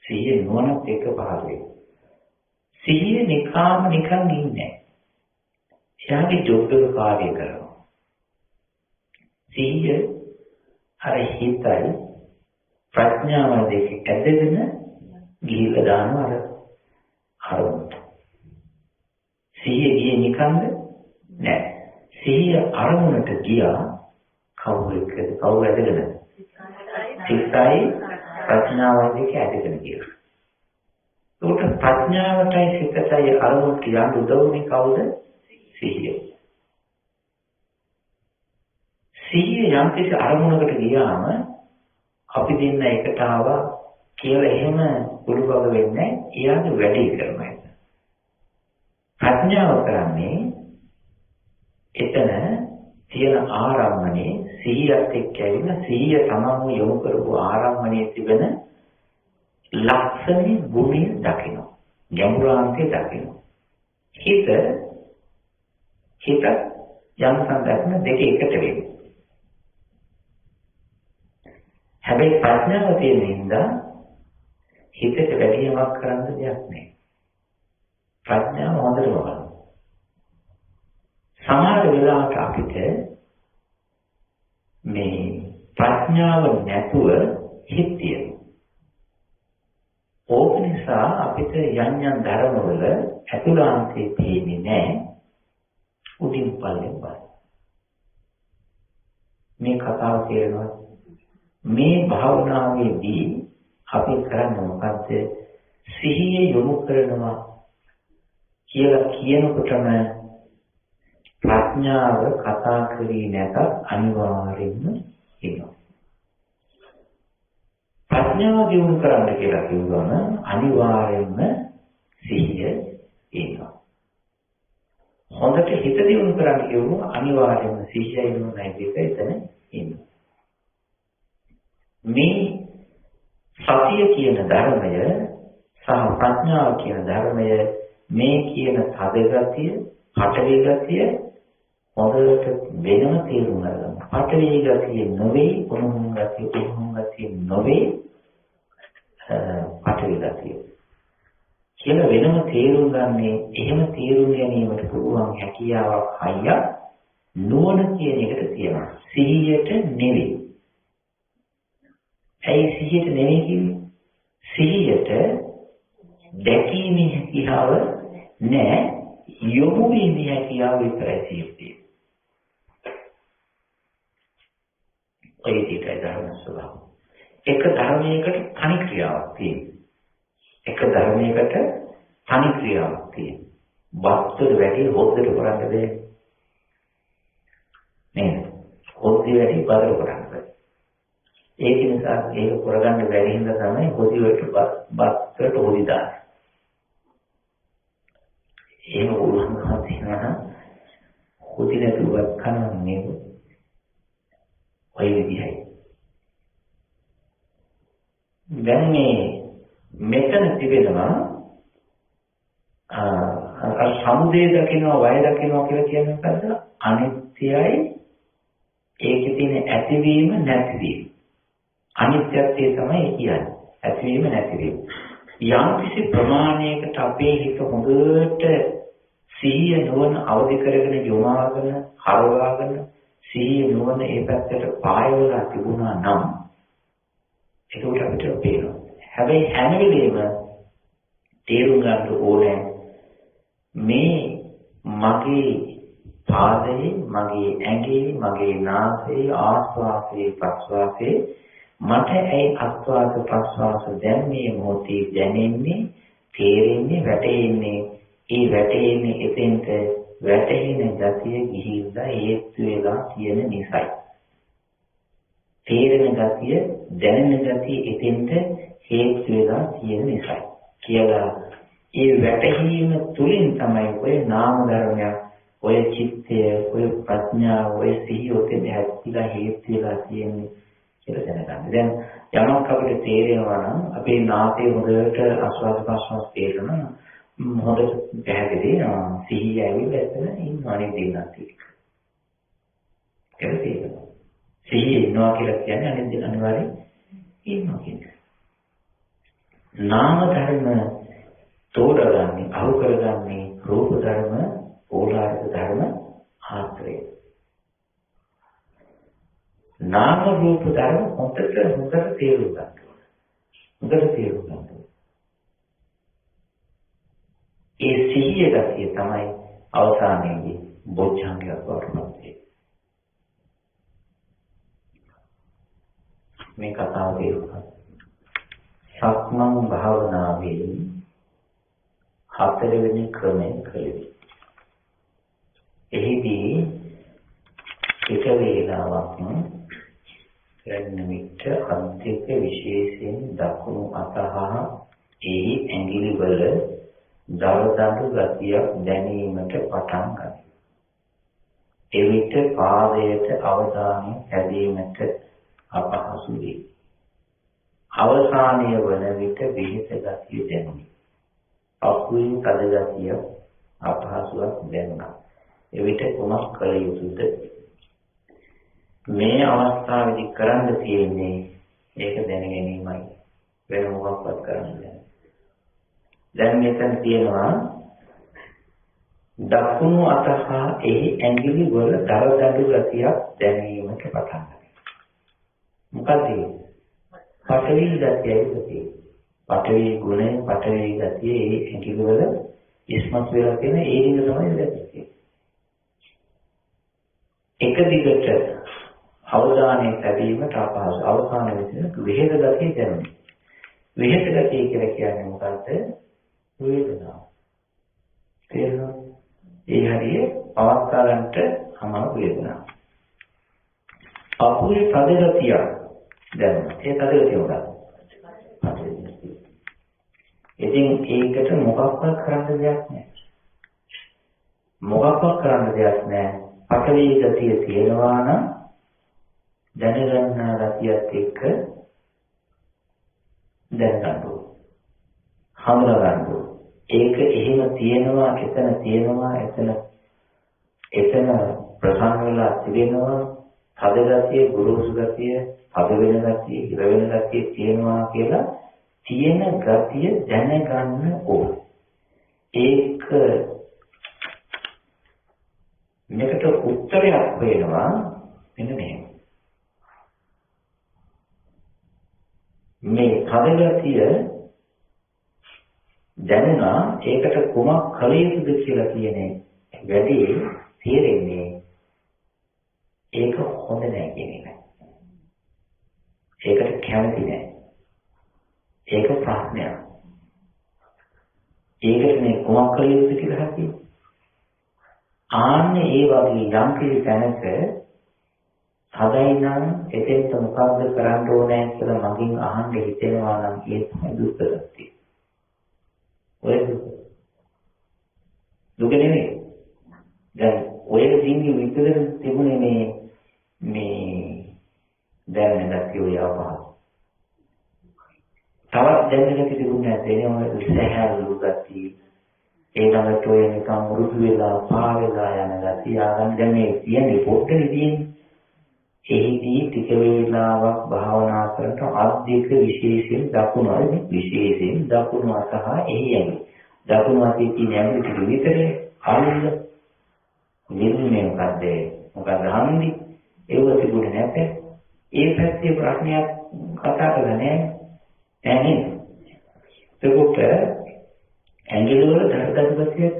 සිහිය නුවණත් එක්ක පහළ වෙන්නේ. සිහිය නිකන් ඉන්නේ. එයාගේ ජොබ් එක කාර්ය කරනවා. සිහිය අර හිතයි ප්‍රඥාව දෙක ඇදගෙන ගිහිල්ලා දානවා අරමුණට. සිහිය ගියේ නිකන්ද? නෑ. සිහිය අරමුණට ගියා කවුරු ඇදගෙන? සිතයි ප්‍රඥාව දෙක ඇදගෙන ගියා. ඒකට ප්‍රඥාවටයි සිතටයි අරමුණට යන්න උදව්නේ කවුද? සිහිය. සිහිය යම් කිසි අරමුණකට ගියාම අපි දෙන්න එකට ආවා කියලා එහෙම උඩුබග වෙන්නේ එයාගේ වැඩේ කරනවා. ප්‍රඥාව කරන්නේ එතන තියෙන ආරම්මනේ සිහියත් එක්ක ඇවිල්ලා සිහිය තමන්ව යොමු කරපු ආරම්මනේ තිබෙන ලක්ෂණ ගුණය දකිනවා. ගැඹුරාන්තය දකිනවා. හිත යම් සංදර්ශන දෙක එකට වෙන්නේ. හැබැයි ප්‍රඥාව තියෙන හින්දා හිතට වැඩිමක් කරන්න දෙයක් නැහැ. ප්‍රඥාව හොඳට බලන්න. සමහර වෙලාවට අපිට මේ ප්‍රඥාව නැතුව හිත තියෙනවා. ඕක නිසා අපිට යම් ධර්මවල ඇතුළාන්තයේ තියෙන්නේ නැහැ. උඩින් පල්ලෙන් බලන්න. මේ කතාව තේරෙනවද? මේ භාවනාවේදී අපි කරන්නේ මොකද්ද? සිහිය යොමු කරනවා කියලා කියනකොටම ප්‍රඥාව කතා කරේ නැතත් අනිවාර්යෙන්ම එනවා. ප්‍රඥාව දියුණු කරන්න කියලා කිව්වම අනිවාර්යෙන්ම සිහිය එනවා. හොඳට හිත දියුණු කරන්න කිව්වම අනිවාර්යෙන්ම සිහිය එනවා නේද? එතන එනවා. මේ සතිය කියන ධර්මය සහ ප්‍රඥාව කියන ධර්මය මේ කියන තදගතිය, පටවි ගතිය හොඳට වෙනම තේරුම් ගන්න. පටවි ගතිය නොවේ, උණුහුම් ගතිය, උණුහුම් ගතිය නොවේ, පටවි ගතිය කියලා වෙනම තේරුම් ගන්නේ. එහෙම තේරුම් ගැනීමට පුළුවන් හැකියාවක් හයියක් නුවණ කියන එකට තියෙනවා. සිහියට නෙවෙයි. ඇයි සිහියට නෙවෙයි කියන්නේ? සිහියට දැකීමේ හැකියාව නැහැ, යොමු වීමේ හැකියාව විතරයි තියෙන්නේ. ඔය දෙකයි ධර්ම ස්වභාවය. එක ධර්මයකට තනි ක්‍රියාවක් තියෙනවා. එක ධර්මයකට තනි ක්‍රියාවක් තියෙනවා. වස්තුව වැඩි හොද්දට කරන්න බෑ. නේද? හොද්දේ වැඩි බදල කරන්න බෑ. ඒක නිසා ඒක කරගන්න බැරි හින්දා තමයි හොදි වලට බස්කට හොදි දාන්නේ. එහෙම වුණාම තියෙනවා හොදි නැතුව කනන්නේ ඔය විදිහයි. දැන් මෙතන තිබෙනවා සමුදය දකිනවා වය දකිනවා කියලා කියන්නේ මොකද්ද? අනිත්‍යයි ඒකේ තියෙන ඇතිවීම නැතිවීම. අනිත්‍යත්වය තමයි කියන්නේ. ඇතිවීම නැතිවීම. යම් කිසි ප්‍රමාණයකට අපේ හිත හොඳට සිහිය නුවණ අවදි කරගෙන යොමාගෙන හරවාගෙන සිහිය නුවණ ඒ පැත්තට පායවලා තිබුණා නම් ඒක අපිට පේනවා. හැබැයි හැම වෙලේම තේරුම් ගන්න ඕනේ මේ මගේ පාදයේ, මගේ ඇඟේ, මගේ නාසයේ ආස්වාසේ ප්‍රස්වාසේ මට ඇයි ආස්වාද ප්‍රස්වාස දැන් මේ මොහොතේ දැනෙන්නේ, තේරෙන්නේ, වැටෙන්නේ. ඒ වැටෙන්නේ එතෙන්ට වැටෙන ගතිය ගිහිල්ලා හේතු වෙලා තියෙන නිසායි. තේරෙන ගතිය, දැනෙන ගතිය එතෙන්ට හේතු වෙලා තියෙන නිසායි. කියලා ඒ වැටහීම තුලින් තමයි ඔය නාම ධර්මයක්, ඔය චිත්තය, ඔය ප්‍රඥාව, ඔය සිහිය ඔතෙන් හැදිලා හේතු වෙලා තියෙන්නේ කියලා දැනගන්න. දැන් යමක් අපිට තේරෙනවා නම් අපේ නාසයේ හොඳට ආස්වාද ප්‍රස්වාස තේරෙනවා. හොඳට පැහැදිලි සිහිය ඇවිල්ලා එතන ඉන්නවනේ දෙන්නත් එක්ක. ඒක තේරෙනවා. සිහිය ඉන්නවා කියලා කියන්නේ අනිත් දෙක අනිවාර්යෙන් ඉන්නවා කියන්නේ. නාම ධර්ම තෝරගන්නේ, අහු කරගන්නේ රූප ධර්ම, ඕලාරික ධර්ම ආශ්‍රය. නාම රූප ධර්ම හොඳට තේරුම් ගන්න ඕනේ. හොඳට තේරුම් ගන්න ඕනේ. ඒ සිහිය ගතිය තමයි අවසානයේදී බොජ්ජංගයක් වඩපත් වෙන්නේ. මේ කතාව තේරුණා. සක්මන් භාවනාවේ හතරවෙනි ක්‍රමය කලේ. එහිදී එක වේලාවක් ගන්න විට අධ්‍යක්ෂ විශේෂයෙන් දකුණු අතහා එහි ඇඟිලි වල දරදඬු ගතියක් දැනීමට පටන් ගන්නවා. එවිට පාදයට අවධානය හැදීමට අපහසු වේ. අවසානයේ වන විට විහිත ගතිය දැනුනි. අකුයින් තද ගතිය අපහසුවක් දැනුණා. එවිට කුමක් කළ යුතුද? මේ අවස්ථාවේදී කරන්න තියෙන්නේ ඒක දැන ගැනීමයි. වෙන මොකක්වත් කරන්න බැහැ. දැන් මෙතන තියෙනවා දකුණු අතහා එහි ඇඟිලි වල දරදඬු ගතියක් දැනීමට පටන් ගන්නවා. මොකද පඨවි ගතියයි. පඨවි ගුණය, පඨවි ගතිය ඒ ඇඟිලි වල ඉස්මතු වෙලා තියෙන ඒ දිග තමයි දැක්කේ. එක දිගට අවධානයේ තැබීමට අපහසු. අවසාන වෙන්නේ විහෙත ගතිය දැනෙනවා. විහෙත ගතිය කියලා කියන්නේ මොකද්ද? වේදනාව. තේරෙනවද? ඒ හරිය පවත්වා ගන්නට අමාරු වේදනාව. අපුයි තද ගතිය දැනෙනවා. ඒ තද ගතිය මොකක්ද? ඉතින් ඒකට මොකක්වත් කරන්න දෙයක් නැහැ. මොකක්වත් කරන්න දෙයක් නැහැ. පඨවි ගතිය තියෙනවා නම් දැනගන්න ගතියත් එක්ක දැනගන්න ඕන. හඳුනා ගන්න ඕන. ඒක එහෙම තියෙනවා, එතන ප්‍රසන්න වෙලා තිබෙනවා. තද ගතිය, ගුරුසු ගතිය, තද වෙන ගතිය, හිර වෙන ගතිය තියෙනවා කියලා තියෙන ගතිය දැනගන්න ඕන. ඒක මේකට උත්තරයක් වෙනවා මෙන්න මෙහෙම. මේ තද ගතිය දැනුණා ඒකට කුමක් කළ යුතුද කියලා කියන්නේ වැඩි තේරෙන්නේ ඒක හොඳ නැහැ කියන එක. ඒකට කැමති නැහැ. ඒක ප්‍රශ්නයක්. ඒකට මේ කුමක් කළ යුතුද කියලා හිතේ. ආන්නේ ඒ වගේ යම් කිසි තැනක හදයි නම් එතෙන්ට මොකද්ද කරන්න ඕනේ කියලා මගෙන් අහන්න හිතෙනවා නම් ඒ තමයි දුක්ඛ. ඔය දුක නෙමෙයි. දැන් ඔය දින්ගේ විතර තිබුණේ මේ දැන් නැති ඔය අපහසු. තවත් දැනෙන්න තිබුණේ නැතේ ඔය සහැල්ලු ගතිය. ඒ ළඟට ඔය නිකන් මුරුදු වෙලා පා වෙලා යන ගතිය ආගන් දැන් මේ කියන්නේ පොඩ්ඩේ තියෙන්නේ. එහිදී ටික වේලාවක් භාවනා කරනකොට ආධ්‍යික විශේෂයෙන් දකුණු අත හා එහි ඇඟිලි. දකුණු අතේ තියෙන ඇඟිලි ටික විතරේ අල්ල නිර්මේ මොකද හන්දි ඒව තිබුණේ නැත. ඒ පැත්තේ ප්‍රශ්නයක් කතා කරලා නැහැ. ඒකට ඇඟිලි වල දරදඬුගතිය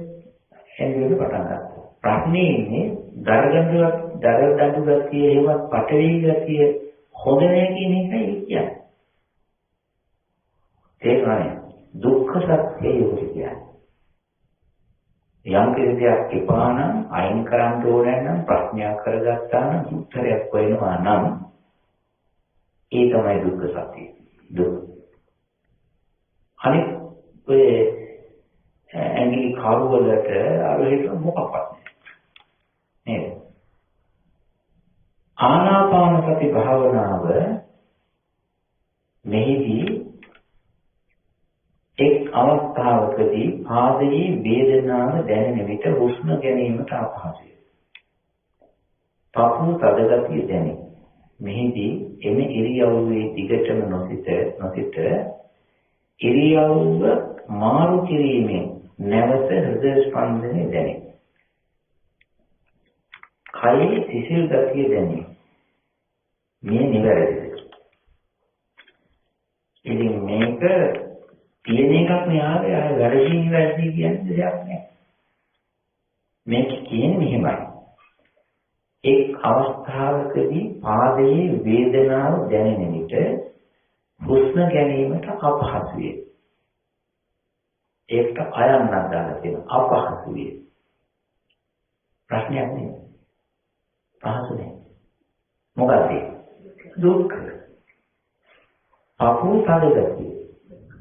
ඇඟිලි වල පටන් ගන්නවා. ප්‍රශ්නේ ඉන්නේ දරදඬු ගතිය එහෙමත් පටවි ගතිය හොඳ නැහැ කියන එකයි කියන්නේ. ඒකයි දුක්ඛ සත්‍යය කියන්නේ. යම් කිසියක් එපා නම් අයින් කරන්න ඕනේ නම් ප්‍රශ්නයක් කරගත්තා නම් උත්තරයක් හොයනවා නම් ඒ තමයි දුක්ඛ සත්‍යය. දුක්. අනිත් ඔය ඇඟිලි කරුවලට අර ඒක මොකක්වත් නේද? ආනාපාන සති භාවනාව මෙහිදී එක් අවස්ථාවකදී පාදයේ වේදනාව දැනෙන විට හුස්ම ගැනීමට අපහසුය. පපුව තද ගතිය දැනේ. මෙහිදී එම ඉරියව්වේ දිගටම නොසිත ඉරියව්ව මාරු කිරීමෙන් නැවත හෘද ස්පන්දනය දැනේ. කයේ සිසිල් ගතිය දැනේ. මේ නිවැරදිද? ඉතින් මේක තියෙන එකක් නෙවෙයි ආය වැරදි කියන්නේ දෙයක් නෑ. මේක කියන්නේ මෙහෙමයි. එක් අවස්ථාවකදී පාදයේ වේදනාව දැනෙන විට හුස්ම ගැනීමට අපහසුය. ඒකට අයන්නක් දාලා තියෙනවා අපහසුය. ප්‍රශ්නයක් නෙවෙයි. පහසු නෑ. මොකද දුක්. අපෝ සාධකතිය.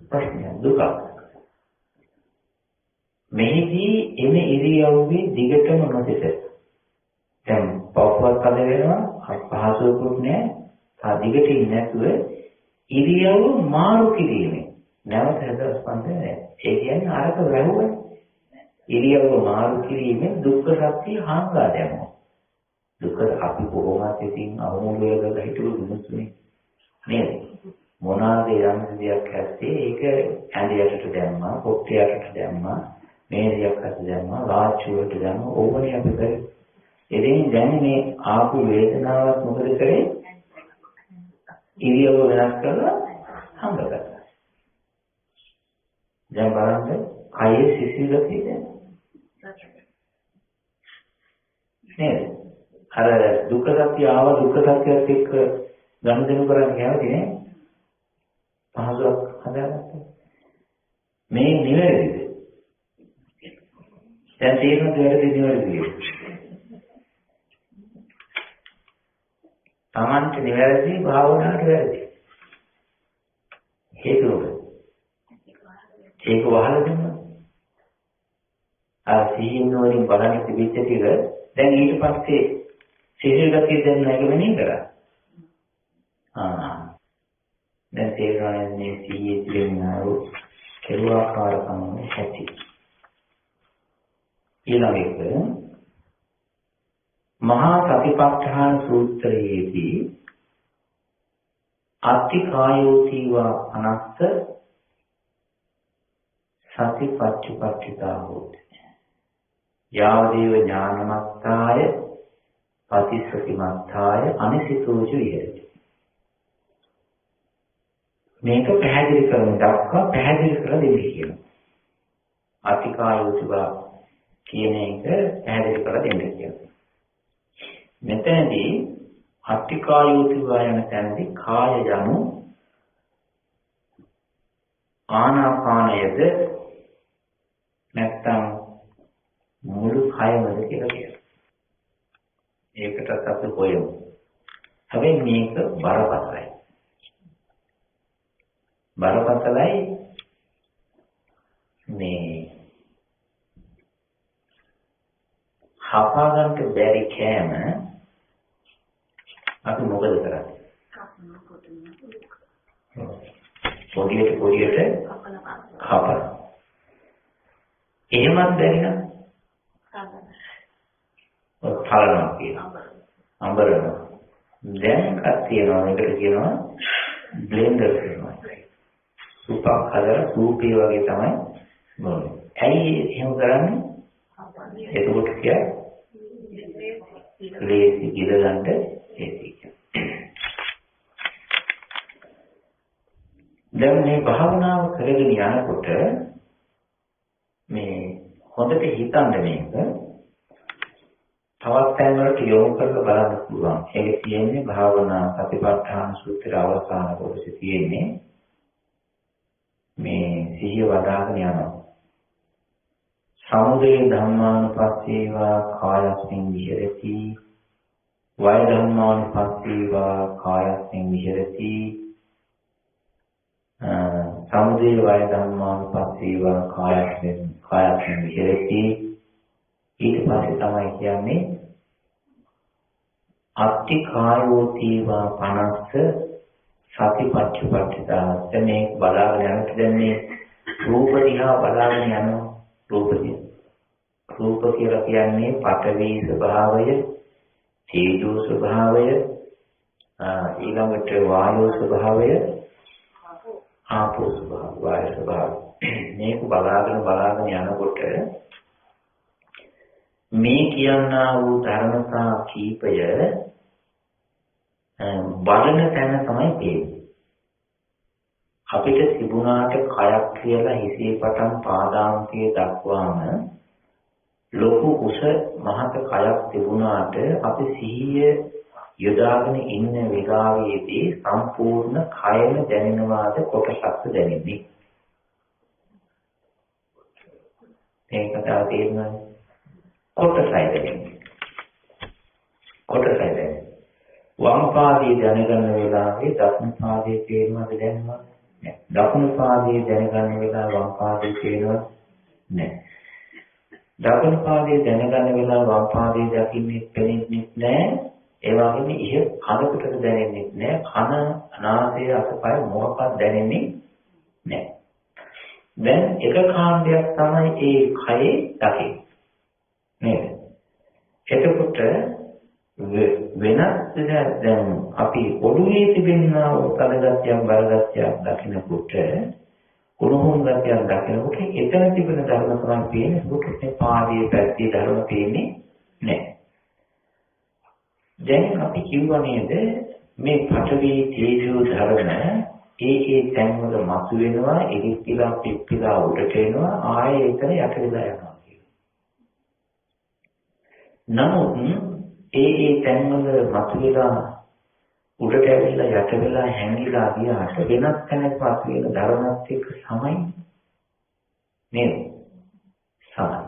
ප්‍රශ්නය දුක. මෙහිදී එම ඉරියව්වේ දිගටම නොසිත. දැන් පවුවක් කද වෙනවා අපහසුකුත් නෑ. තා දිගට ඉන්නේ නැතුව ඉරියව් මාරු කිරීමෙන් නැවත හදස්පන්දනය. ඒ කියන්නේ අරක වැහුවනේ. ඉරියව් මාරු කිරීමෙන් දුක්ඛ සත්‍ය හංගා දැමුවා. දුක අපි කොහොමද ඉතින් අවුල් වෙලා හිටු මිනිස්සුනේ නේද? මොනවාද යම් දෙයක් ඇත්තේ ඒක ඇඳයකට දැම්මා, පොට්ටියකට දැම්මා, මේරියකට දැම්මා, වාචුවට දැම්මා, ඕවනේ අපි කරේ. ඉතින් දැන් මේ ආපු වේදනාවක් මොකද කරේ? ඉරියව්ව වෙනස් කරලා හංගගත්තා. දැන් බලන්න කයේ සිසිල් ගතිය දැනෙනවා. නේද? අර දුක්ඛ සත්‍ය ආව දුක්ඛ සත්‍යයත් එක්ක ගනුදෙනු කරන්න කැමති නේ. පහසුවක් හදාගත්තා. මේ නිවැරදිද? දැන් තේරෙනවද වැරදි නිවැරදිද? තමන්ට නිවැරදි භාවනාවට වැරදි. හේතුව ඒක වහලා දෙන්න. ආ සීන් වලින් බලන්නේ තිබිච්ච ටික දැන් ඊට පස්සේ සිහිල් ගතිය දැන් නැගෙන්නේ කරා. දැන් තේරෙනවා මේ සිහියේ තිබෙනා වූ කෙරුවාකාරකම ඇති. ඊළඟ එක මහා සතිපට්ඨාන සූත්‍රයේදී අත්ති කායෝතිවා අනස්ස සතිපට්ඨිපට්ඨිතා හෝති. යාවදේව ඥානමත්තාය පතිස්සතිමත්තාය අනිසිතෝච විහෙරති. මේක පැහැදිලි කරන දක්වා පැහැදිලි කරලා දෙන්නේ කියනවා. අත්ති කායෝතිවා කියන එක පැහැදිලි කරලා දෙන්නේ කියනවා. මෙතනදී අට්ඨිකායෝතිවා යන තැනදී කාය යනු ආනාපානයද නැත්නම් මුළු කයමද කියලා කියනවා. ඒකටත් අපි හොයමු. හැබැයි මේක බරපතලයි. බරපතලයි මේ හපා ගන්න බැරි කෑම අපි මොකද කරන්නේ? පොඩියට කපන. එහෙමත් බැරි නම් තලනවා කියනවා. අඹරනවා. දැන් එකක් තියෙනවා මේකට කියනවා බ්ලෙන්ඩර් කියනවා. සූපක් හදලා සූපේ වගේ තමයි මොන්නේ. ඇයි එහෙම කරන්නේ? එතකොට කියන්නේ ලේසි ගිල ගන්න ලේසි. දැන් මේ භාවනාව කරගෙන යනකොට මේ හොඳට හිතන්න මේක තවත් තැන්වලට යොමු කරලා බලන්න පුළුවන්. ඒක කියන්නේ භාවනා සතිපට්ඨාන සූත්‍රයේ අවසාන කොටසේ තියෙන්නේ මේ සිහිය වඩාගෙන යනවා. සමුදය ධම්මානුපස්සීවා කායස්මින් විහෙරති වය ධම්මානුපස්සීවා කායස්මින් විහෙරති සමුදය වය ධම්මානුපස්සීවා කායස්මින් විහෙරති. ඊට පස්සේ තමයි කියන්නේ අත්ති කායෝතිවා පනස්ස සතිපට්ඨිපට්ඨිතා. මේ බලාගෙන යනකොට දැන් මේ රූප දිහා බලාගෙන යනවා. රූප කියලා කියන්නේ පඨවි ස්වභාවය, තේජෝ ස්වභාවය, ඊළඟට වායෝ ස්වභාවය, ආපෝ ස්වභාවය, වායෝ ස්වභාවය. මේක බලාගෙන යනකොට මේ කියනා වූ ධර්මතා කීපය බලන තැන තමයි තියෙන්නේ. අපිට තිබුණාට කයක් කියලා හිසේ පටන් පාදාන්තය දක්වාම ලොකු උස මහත කයක් තිබුණාට අපි සිහිය යොදාගෙන ඉන්න වෙලාවේදී සම්පූර්ණ කයම දැනෙනවාද කොටසක්ද දැනෙන්නේ? මේක තේරෙනවද? කොටසයි දැනෙන්නේ. කොටසයි දැනෙන්නේ. වම් පාදයේ දැනගන්න වෙලාවේ දකුණු පාදයේ පේනවද දැනෙනවද? දකුණු පාදයේ දැනගන්න වෙලාව වම් පාදයේ පේනවද? නැහැ. දකුණු පාදයේ දැනගන්න වෙලාව වම් පාදයේ දකින්නේ පෙනෙන්නේ නැහැ. ඒ වගේම ඉහ කනකට දැනෙන්නේ නැහැ. කන, නාසය, අතපය මොකක්වත් දැනෙන්නේ නැහැ. දැන් එක කාණ්ඩයක් තමයි ඒ කයේ දකින්නේ. නේද? එතකොට වෙනස් දැන් අපි ඔළුවේ තිබෙනා උත්තරගතයක් බරගතයක් දකිනකොට කුණුහුම් ගතියක් දකිනකොට එතන තිබෙන ධර්ම තමයි පේන්නේ. ඒකේ පාදයේ පැත්තේ ධර්ම පේන්නේ නැහැ. දැන් අපි කිව්වා නේද මේ පඨවි තේජෝ ධර්ම ඒ තැන්වල මතුවෙනවා, ඉරිසිලා පිප්පිලා උඩට එනවා, ආයේ එතන යට වෙලා යනවා කියලා. නමුත් ඒ තැන්වල මතුවලා උඩට ඇවිල්ලා යට වෙලා හැංගිලා ගියාට වෙනත් තැනක මතුවෙන ධර්මات එක්ක සමයි නේද? සමයි.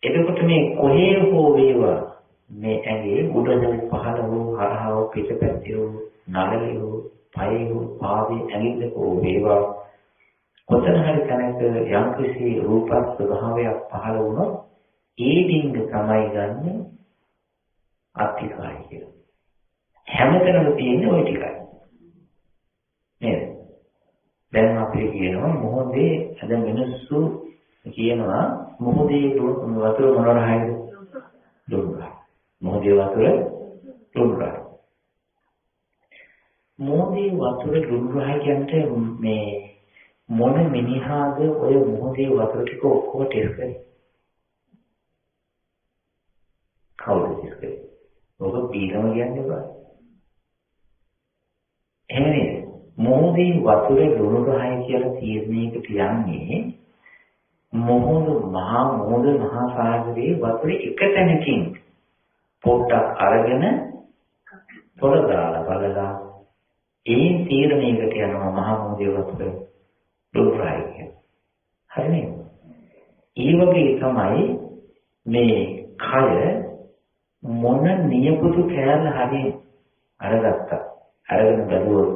එතකොට මේ කොහේ හෝ වේවා මේ ඇඟේ උඩ හෝ පහළ හෝ හරහා හෝ පිටපැත්තේ හෝ නළලේ හෝ පයේ හෝ පාදයේ ඇඟිල්ලක හෝ වේවා කොතන හරි තැනක යම්කිසි රූප ස්වභාවයක් පහළ වුණොත් ඒ ඩිංග තමයි ගන්න අත්‍යකාය කියලා. හැමතැනම තියෙන්නේ ওই ටිකයි. නේද? දැන් අපි කියනවා මොහොතේ අද මිනිස්සු කියනවා මොහොතේ වතුර මොනවායිද? දුර්ගා. මොහොතේ වතුර දුර්ගා. මොහොතේ වතුර දුර්ගා කියන්නේ මේ මොන මිනිහාද ඔය මොහොතේ වතුර ටික ඔක්කොම ටෙස්ට් කරේ? කවුද ටෙස්ට් කරේ? ඔබ පීනම කියන්නේ බෑ. එහෙනම් මොහොතේ වතුර දුර්ගායි කියලා තීරණයකට යන්නේ මොහොත මහා සාගරයේ වතුර එක තැනකින් පොට්ටක් අරගෙන පොළ දාලා බලලා ඒ තීරණයකට යනවා මහා මොහොතේ වතුර දුර්ගායි කියන්නේ. හරිනේ? ඒ වගේ තමයි මේ කය මොන නියපොතු කෑල්ල හරිය අරගත්තා. අරගෙන බැලුවොත්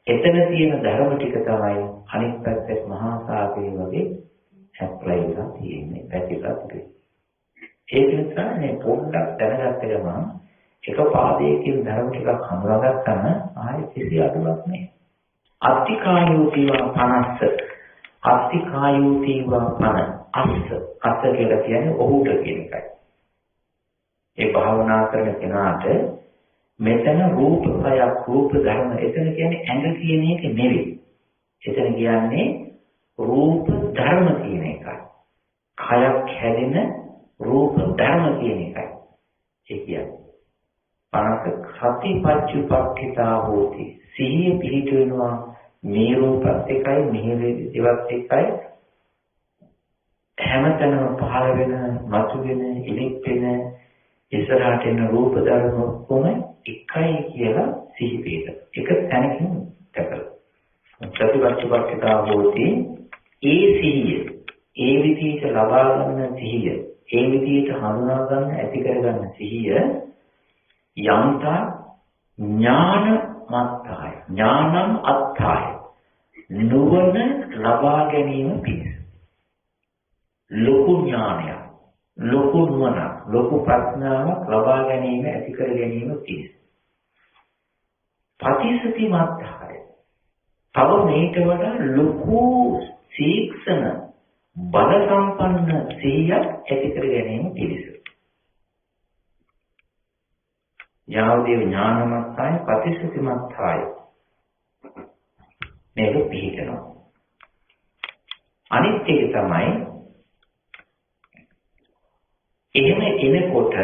එතන තියෙන ධර්ම ටික තමයි අනිත් පැත්තේ මහා සාගරය වගේ ඇප්ලයි කරලා තියෙන්නේ පැතිරලා තියෙන්නේ. ඒක නිසා මේ පොඩ්ඩක් දැනගත්ත ගමන් එක පාදයකින් ධර්ම ටිකක් හඳුනාගත්තම ආයේ කිසි අඩුවක් නැහැ. අත්තිකායෝතිවා 50 අත්තිකායෝතිවා 50 අස්ස කියලා කියන්නේ ඔහුට කියන එකයි. ඒ භාවනා කරන කෙනාට මෙතන රූප කයක් රූප ධර්ම එතන කියන්නේ ඇඟ කියන එක නෙවෙයි. එතන කියන්නේ රූප ධර්ම කියන එකයි. කයක් හැදෙන රූප ධර්ම කියන එකයි. ඒ කියන්නේ සතිපත්චුපක්ඛිතා හෝති. සිහිය පිහිටවෙනවා මේ රූපත් එකයි මෙහෙ දේවත් එකයි හැමතැනම පහළ වෙන මතුවෙන ඉලික් වෙන ඉස්සරහට එන රූප ධර්ම කොහොම එකයි කියලා සිහි පිහිට. එක තැනකින් දැකලා. සතිපත්චුපක්ඛිතා හෝති ඒ සිහිය ඒ විදිහට ලබා ගන්න සිහිය ඒ විදිහට හඳුනා ගන්න ඇති කර ගන්න සිහිය යන්තා ඥානමත්තාය ඥානං අත්තාය නුවණ ලබා ගැනීම පිණිස ලොකු ඥානයක් ලොකු නුවණක් ලොකු ප්‍රඥාවක් ලබා ගැනීම ඇති කර ගැනීම පිණිස පටිසති මත්තාය තව මේට වඩා ලොකු සීක්ෂණ බල සම්පන්න සිහියක් ඇති කර ගැනීම පිණිස යාවදේ ඥානමත්තාය පටිසතිමත්තාය මේක පිළිගනවා. අනිත් එක තමයි එහෙම එනකොට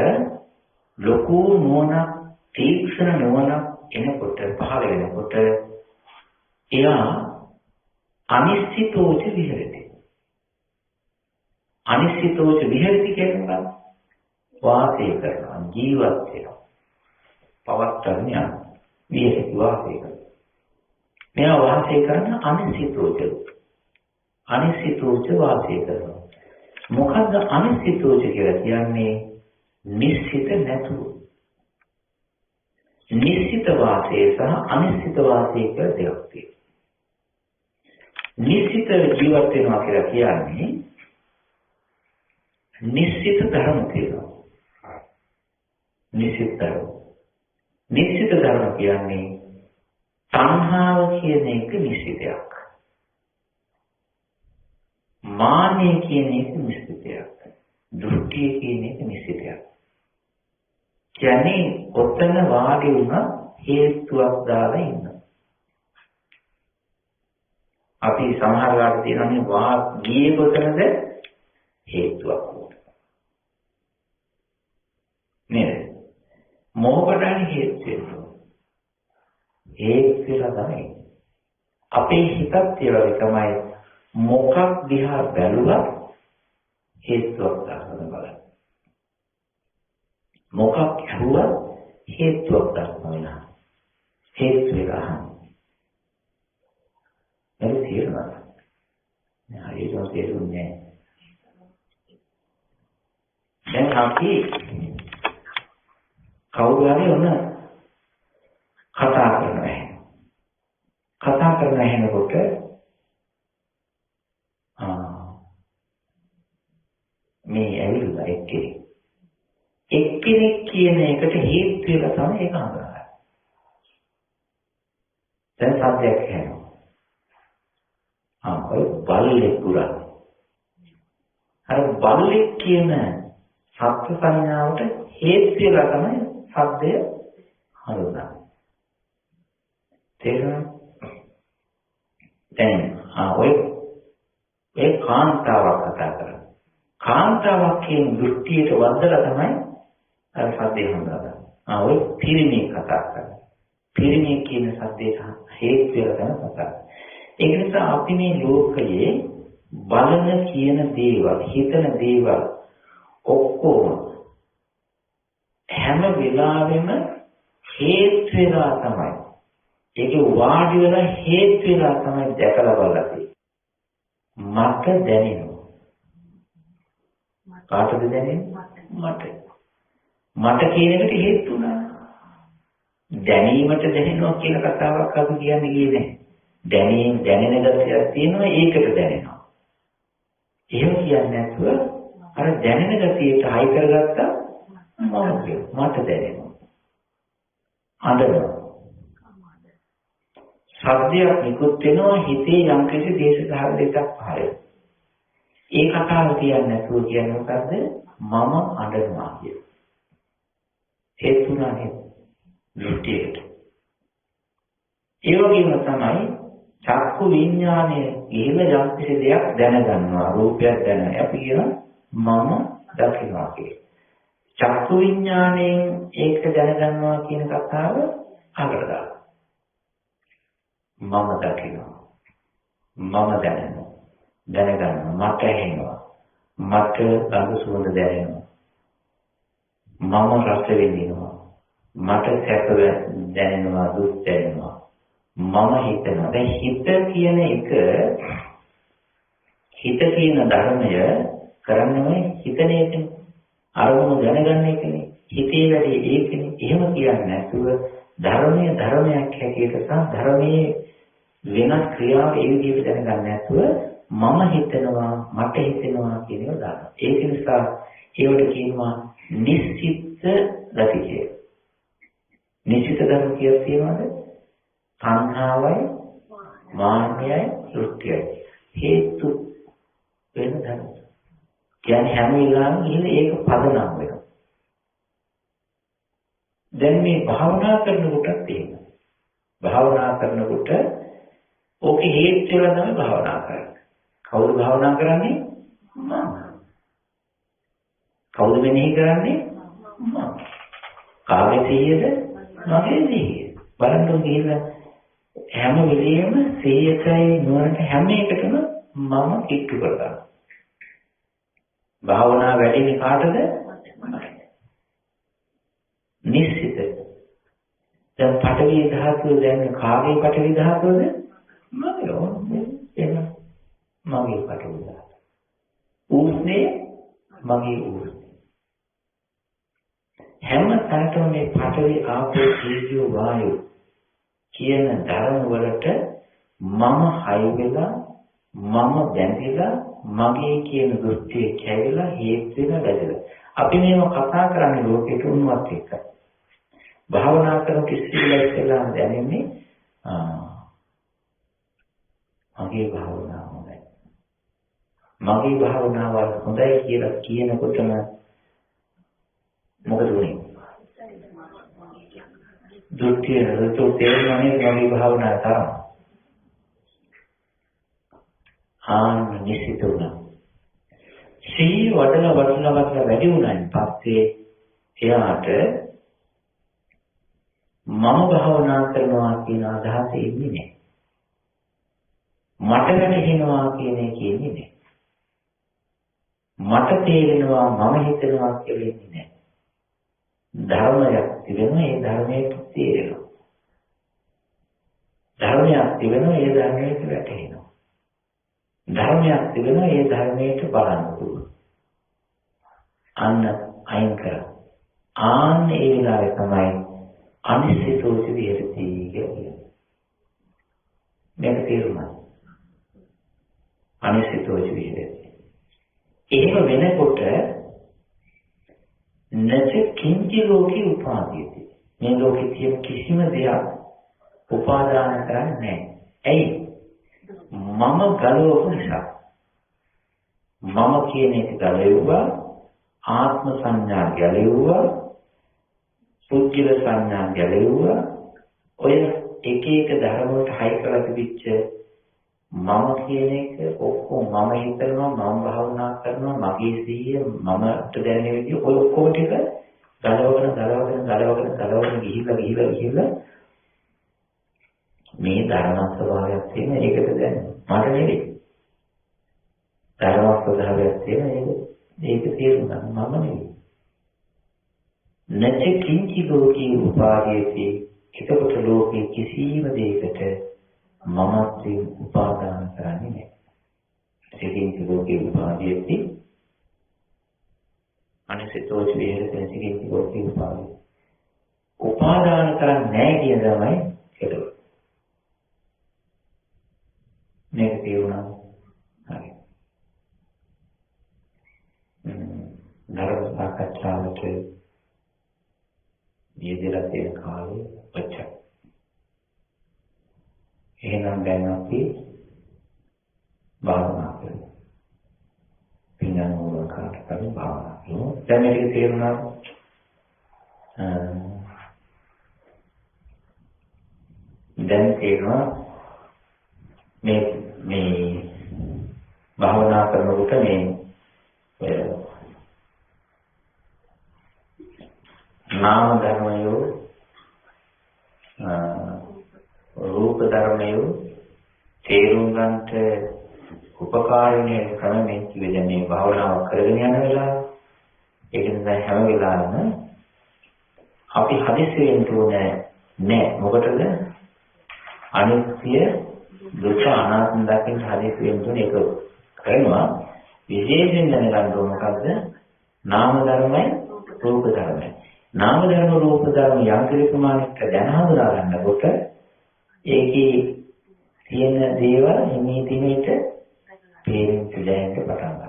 ලොකු නුවණක් තීක්ෂණ නුවණක් එනකොට පහළ වෙනකොට එයා අනිශ්චිතෝච විහෙරති. අනිශ්චිතෝච විහෙරති කියන්නේ වාසය කරනවා ජීවත් වෙනවා. පවත්තන යන විහෙරති වාසය කරනවා. මෙයා වාසය කරන අනිශ්චිතෝච වාසය කරනවා. මොකද්ද අනිශ්චිතෝච කියලා කියන්නේ? නිශ්චිත නැතුව. නිශ්චිත වාසය සහ අනිශ්චිත වාසය කියලා දෙකක් තියෙනවා. නිශ්චිත ජීවත් වෙනවා කියලා කියන්නේ නිශ්චිත ධර්ම තියෙනවා. නිශ්චිත ධර්ම. නිශ්චිත ධර්ම කියන්නේ තණ්හාව කියන එක නිශ්චිතයක්. මානෙ කියන එක නිශ්චිතයක්. දෘෂ්ටිය කියන එක නිශ්චිතයක්. කියන්නේ ඔතන වාගේ වුණා හේතුවක් දාලා ඉන්න. අපි සමහර වෙලාවට තියෙනනේ වා ගියේ කොතනද හේතුවක් උන. නේද? මොකටද හේතුව? හේතුවලා තමයි. අපේ හිතත් ඒ වගේ තමයි මොකක් දිහා බැලුවත් හේතුවක් ගන්න බලන්න. මොකක් ඇහුවත් හේතුවක් දක්වනවා. හේතු වෙලා. ඒක තේරෙනවද? නෑ ඒක තේරුන්නේ නෑ. දැන් අපි කවුරු හරි ඔන්න කතා කරනවා. කතා කරන හැනකොට මේ ඇවිල්ලා එක්කෙනෙක් කියන එකට හේතු වෙලා තමයි ඒක හඳුනගන්නේ. දැන් සත්‍යයක් කියනවා. ඔය බල්ලෙක් පුරා. අර බල්ලෙක් කියන සත්‍ය සංඥාවට හේතු වෙලා තමයි සත්‍යය හඳුනගන්නේ. තේරුණාද? දැන් ඔය කාන්තාවක් කතා කරා. කාන්තාවක් කියන දෘෂ්ටියට වදලා තමයි අර සද්දේ හඳුනගන්නේ. ඔය පිරිමි කතා කරනවා. පිරිමි කියන සද්දේට හේතු වෙලා තමයි කතා කරන්නේ. ඒක නිසා අපි මේ ලෝකයේ බලන කියන දේවල්, හිතන දේවල් ඔක්කොම හැම වෙලාවෙම හේතු වෙලා තමයි. ඒක වාඩි වෙලා හේතු වෙලා තමයි දැකලා බලන්නේ. මට දැනෙනවා. කාටද දැනෙන්නේ? මට කියන එකට හේතු වුණා. දැනීමට දැනෙනවා කියන කතාවක් අපි කියන්නේ ගියේ නැහැ. දැනෙන ගතියක් තියෙනවා ඒකට දැනෙනවා. එහෙම කියන්නේ නැතුව අර දැනෙන ගතියට හයි කරගත්තා මට දැනෙනවා. අඬනවා. සද්දයක් නිකුත් වෙනවා හිතේ යම් කිසි දේශධාර දෙකක් පහළ. ඒ කතාව කියන්නේ නැතුව කියන්නේ මොකද්ද? මම අඬනවා කියන. හේතුණානේ දෘෂ්ටියට. ඒ වගේම තමයි චක්කු විඥානය ගිහිල්ලා යම් කිසි දෙයක් දැනගන්නවා රූපයක් දැනගන්න. අපි කියන මම දකිනවා කියන. චක්කු විඥාණයෙන් ඒක දැනගන්නවා කියන කතාව අගට දාන්න. මම දකිනවා. මම දැනනවා. මට ඇහෙනවා. මට ගඳ සුවඳ දැනෙනවා. මම රස විඳිනවා. මට සැප දැනෙනවා, දුක් දැනෙනවා. මම හිතනවා. දැන් හිත කියන එක හිත කියන ධර්මය කරන්නේ හිතන එකනේ. අරමුණු දැනගන්න එකනේ. හිතේ වැඩි ඒකනේ. එහෙම කියන්නේ නැතුව ධර්මයක් හැටියට සහ ධර්මයේ වෙනස් ක්‍රියාව ඒ විදිහට දැනගන්න නැතුව මම හිතනවා මට හිතෙනවා කියන ඒවා දාන්න. ඒක නිසා ඒවට කියනවා නිශ්චිත ගති කියලා. නිශ්චිත ධර්ම කියලා කියනවාද? සංඛාවයි මාන්නයයි දෘෂ්ටියයි හේතු වෙන ධර්ම. කියන්නේ හැම වෙලාවෙම ඉන්නේ ඒක පදනම් වෙනවා. දැන් මේ භාවනා කරනකොටත් එහෙම. භාවනා කරනකොට ඕකේ හේතු වෙලා තමයි භාවනා කරන්නේ. කවුරු භාවනා කරන්නේ? මම. කවුරු මෙනෙහි කරන්නේ? මම. කාගේ සිහියද? මගේ සිහිය. බලන්න ගිහිල්ලා හැම වෙලෙම සිහියටයි නුවණට හැම එකටම මම කිට්ටු කරගන්නවා. භාවනා වැඩිනේ කාටද? නිශ්චිත. දැන් පඨවි ධාතුව දැන් කාගේ පඨවි ධාතුවද? මගේ ඕනේ. මගේ පඨවි ධාතුව. උස්නේ මගේ උස්නේ. හැම තැනකම මේ පඨවි ආපෝ තේජෝ වායෝ කියන ධර්ම වලට මම හයි වෙලා මම බැඳිලා මගේ කියන දෘෂ්ටිය කැවිලා හේතු වෙන වැදලා. අපි මේව කතා කරන්නේ ලෝකෙට උන්වත් එක්ක. භාවනා කරන කිසිලා දැනෙන්නේ මගේ භාවනාව හොඳයි. මගේ භාවනාව හොඳයි කියලා කියනකොටම මොකද වෙන්නේ? දෘෂ්ටිය රතු තේරුණානේ මගේ භාවනාව තරම. නිශ්චිත වුණා. සිහිය වඩලා වැඩි වුණාන් පස්සේ එයාට මම භාවනා කරනවා කියන අදහස එන්නේ නැහැ. මට වැටහෙනවා කියන එක එන්නේ නැහැ. මට තේරෙනවා මම හිතනවා කියලා එන්නේ නැහැ. ධර්මයක් තිබෙනවා ඒ ධර්මයට තේරෙනවා. ධර්මයක් තිබෙනවා ඒ ධර්මයට වැටහෙනවා. ධර්මයක් තිබෙනවා ඒ ධර්මයට බලන්න පුළුවන්. අන්න අයින් කරා. ආන්න ඒ වෙලාවේ තමයි අනිසිතෝච විහෙරති කියන්නේ. මේක තේරුණා. අනිසිතෝච විහෙරති. එහෙම වෙනකොට නැච කිංචි ලෝකේ උපාදීති. මේ ලෝකේ තියෙන කිසිම දෙයක් උපාදාන කරන්නේ නැහැ. ඇයි? මම ගලවපු නිසා. මම කියන එක ගලවුවා, ආත්ම සංඥා ගැලෙව්වා, පුද්ගල සංඥා ගැලෙව්වා. ඔය එක එක ධර්ම වලට හයි කරලා තිබිච්ච මම කියන එක ඔක්කොම මම හිතනවා, මම භාවනා කරනවා, මගේ සිහිය මමට දැනෙන විදිහ ඔය ඔක්කොම ටික ගලවගෙන ගිහිල්ලා මේ ධර්ම ස්වභාවයක් තියෙන ඒකට දැනෙනවා. මට නෙවෙයි. ධර්ම ස්වභාවයක් තියෙන ඒක තේරුම් ගන්න මම නෙවෙයි. නැච කිංචි ලෝකී උපාදීති. එතකොට ලෝකේ කිසිම දෙයකට මමත්වයෙන් උපාදාන කරන්නේ නැහැ. කිංචි ලෝකී උපාදීති. අනිසිතෝච විහෙරති කිංචි ලෝකී උපාදීති. උපාදාන කරන්නේ නැහැ කියන තමයි ඒක. මේක තේරුණා. හරි. ධර්ම සාකච්ඡාවට යෙදලා තියෙන කාලේ ඔච්චර. එහෙනම් දැන් අපි භාවනා කරමු. පින්නම් වලකට කරමු භාවනා කරමු. දැන් මේක තේරුණා. දැන් තේරුණා මේ භාවනා කරනකොට මේ නාම ධර්මයෝ රූප ධර්මයෝ තේරුම් ගන්නට උපකාරණය ක්‍රමයෙන් කිව්වේ මේ භාවනාව කරගෙන යන වෙලාව. ඒක නිසා හැම වෙලාවෙම අපි හදිස්සි වෙන්න ඕනේ නෑ. මොකටද? අනිත්‍ය දුක අනාත්ම දකින්න හදිස්සි වෙන්න ඕනේ. ඒක කරනවා විශේෂයෙන් දැනගන්න ඕන මොකද්ද? නාම ධර්මයි රූප ධර්මයි. නාම ධර්ම රූප ධර්ම යම්කිසි ප්‍රමාණයකට දැන හඳුනා ගන්නකොට ඒකේ තියෙන දේවල් හිමීතිමේට පේන්න දැනෙන්න පටන් ගන්නවා.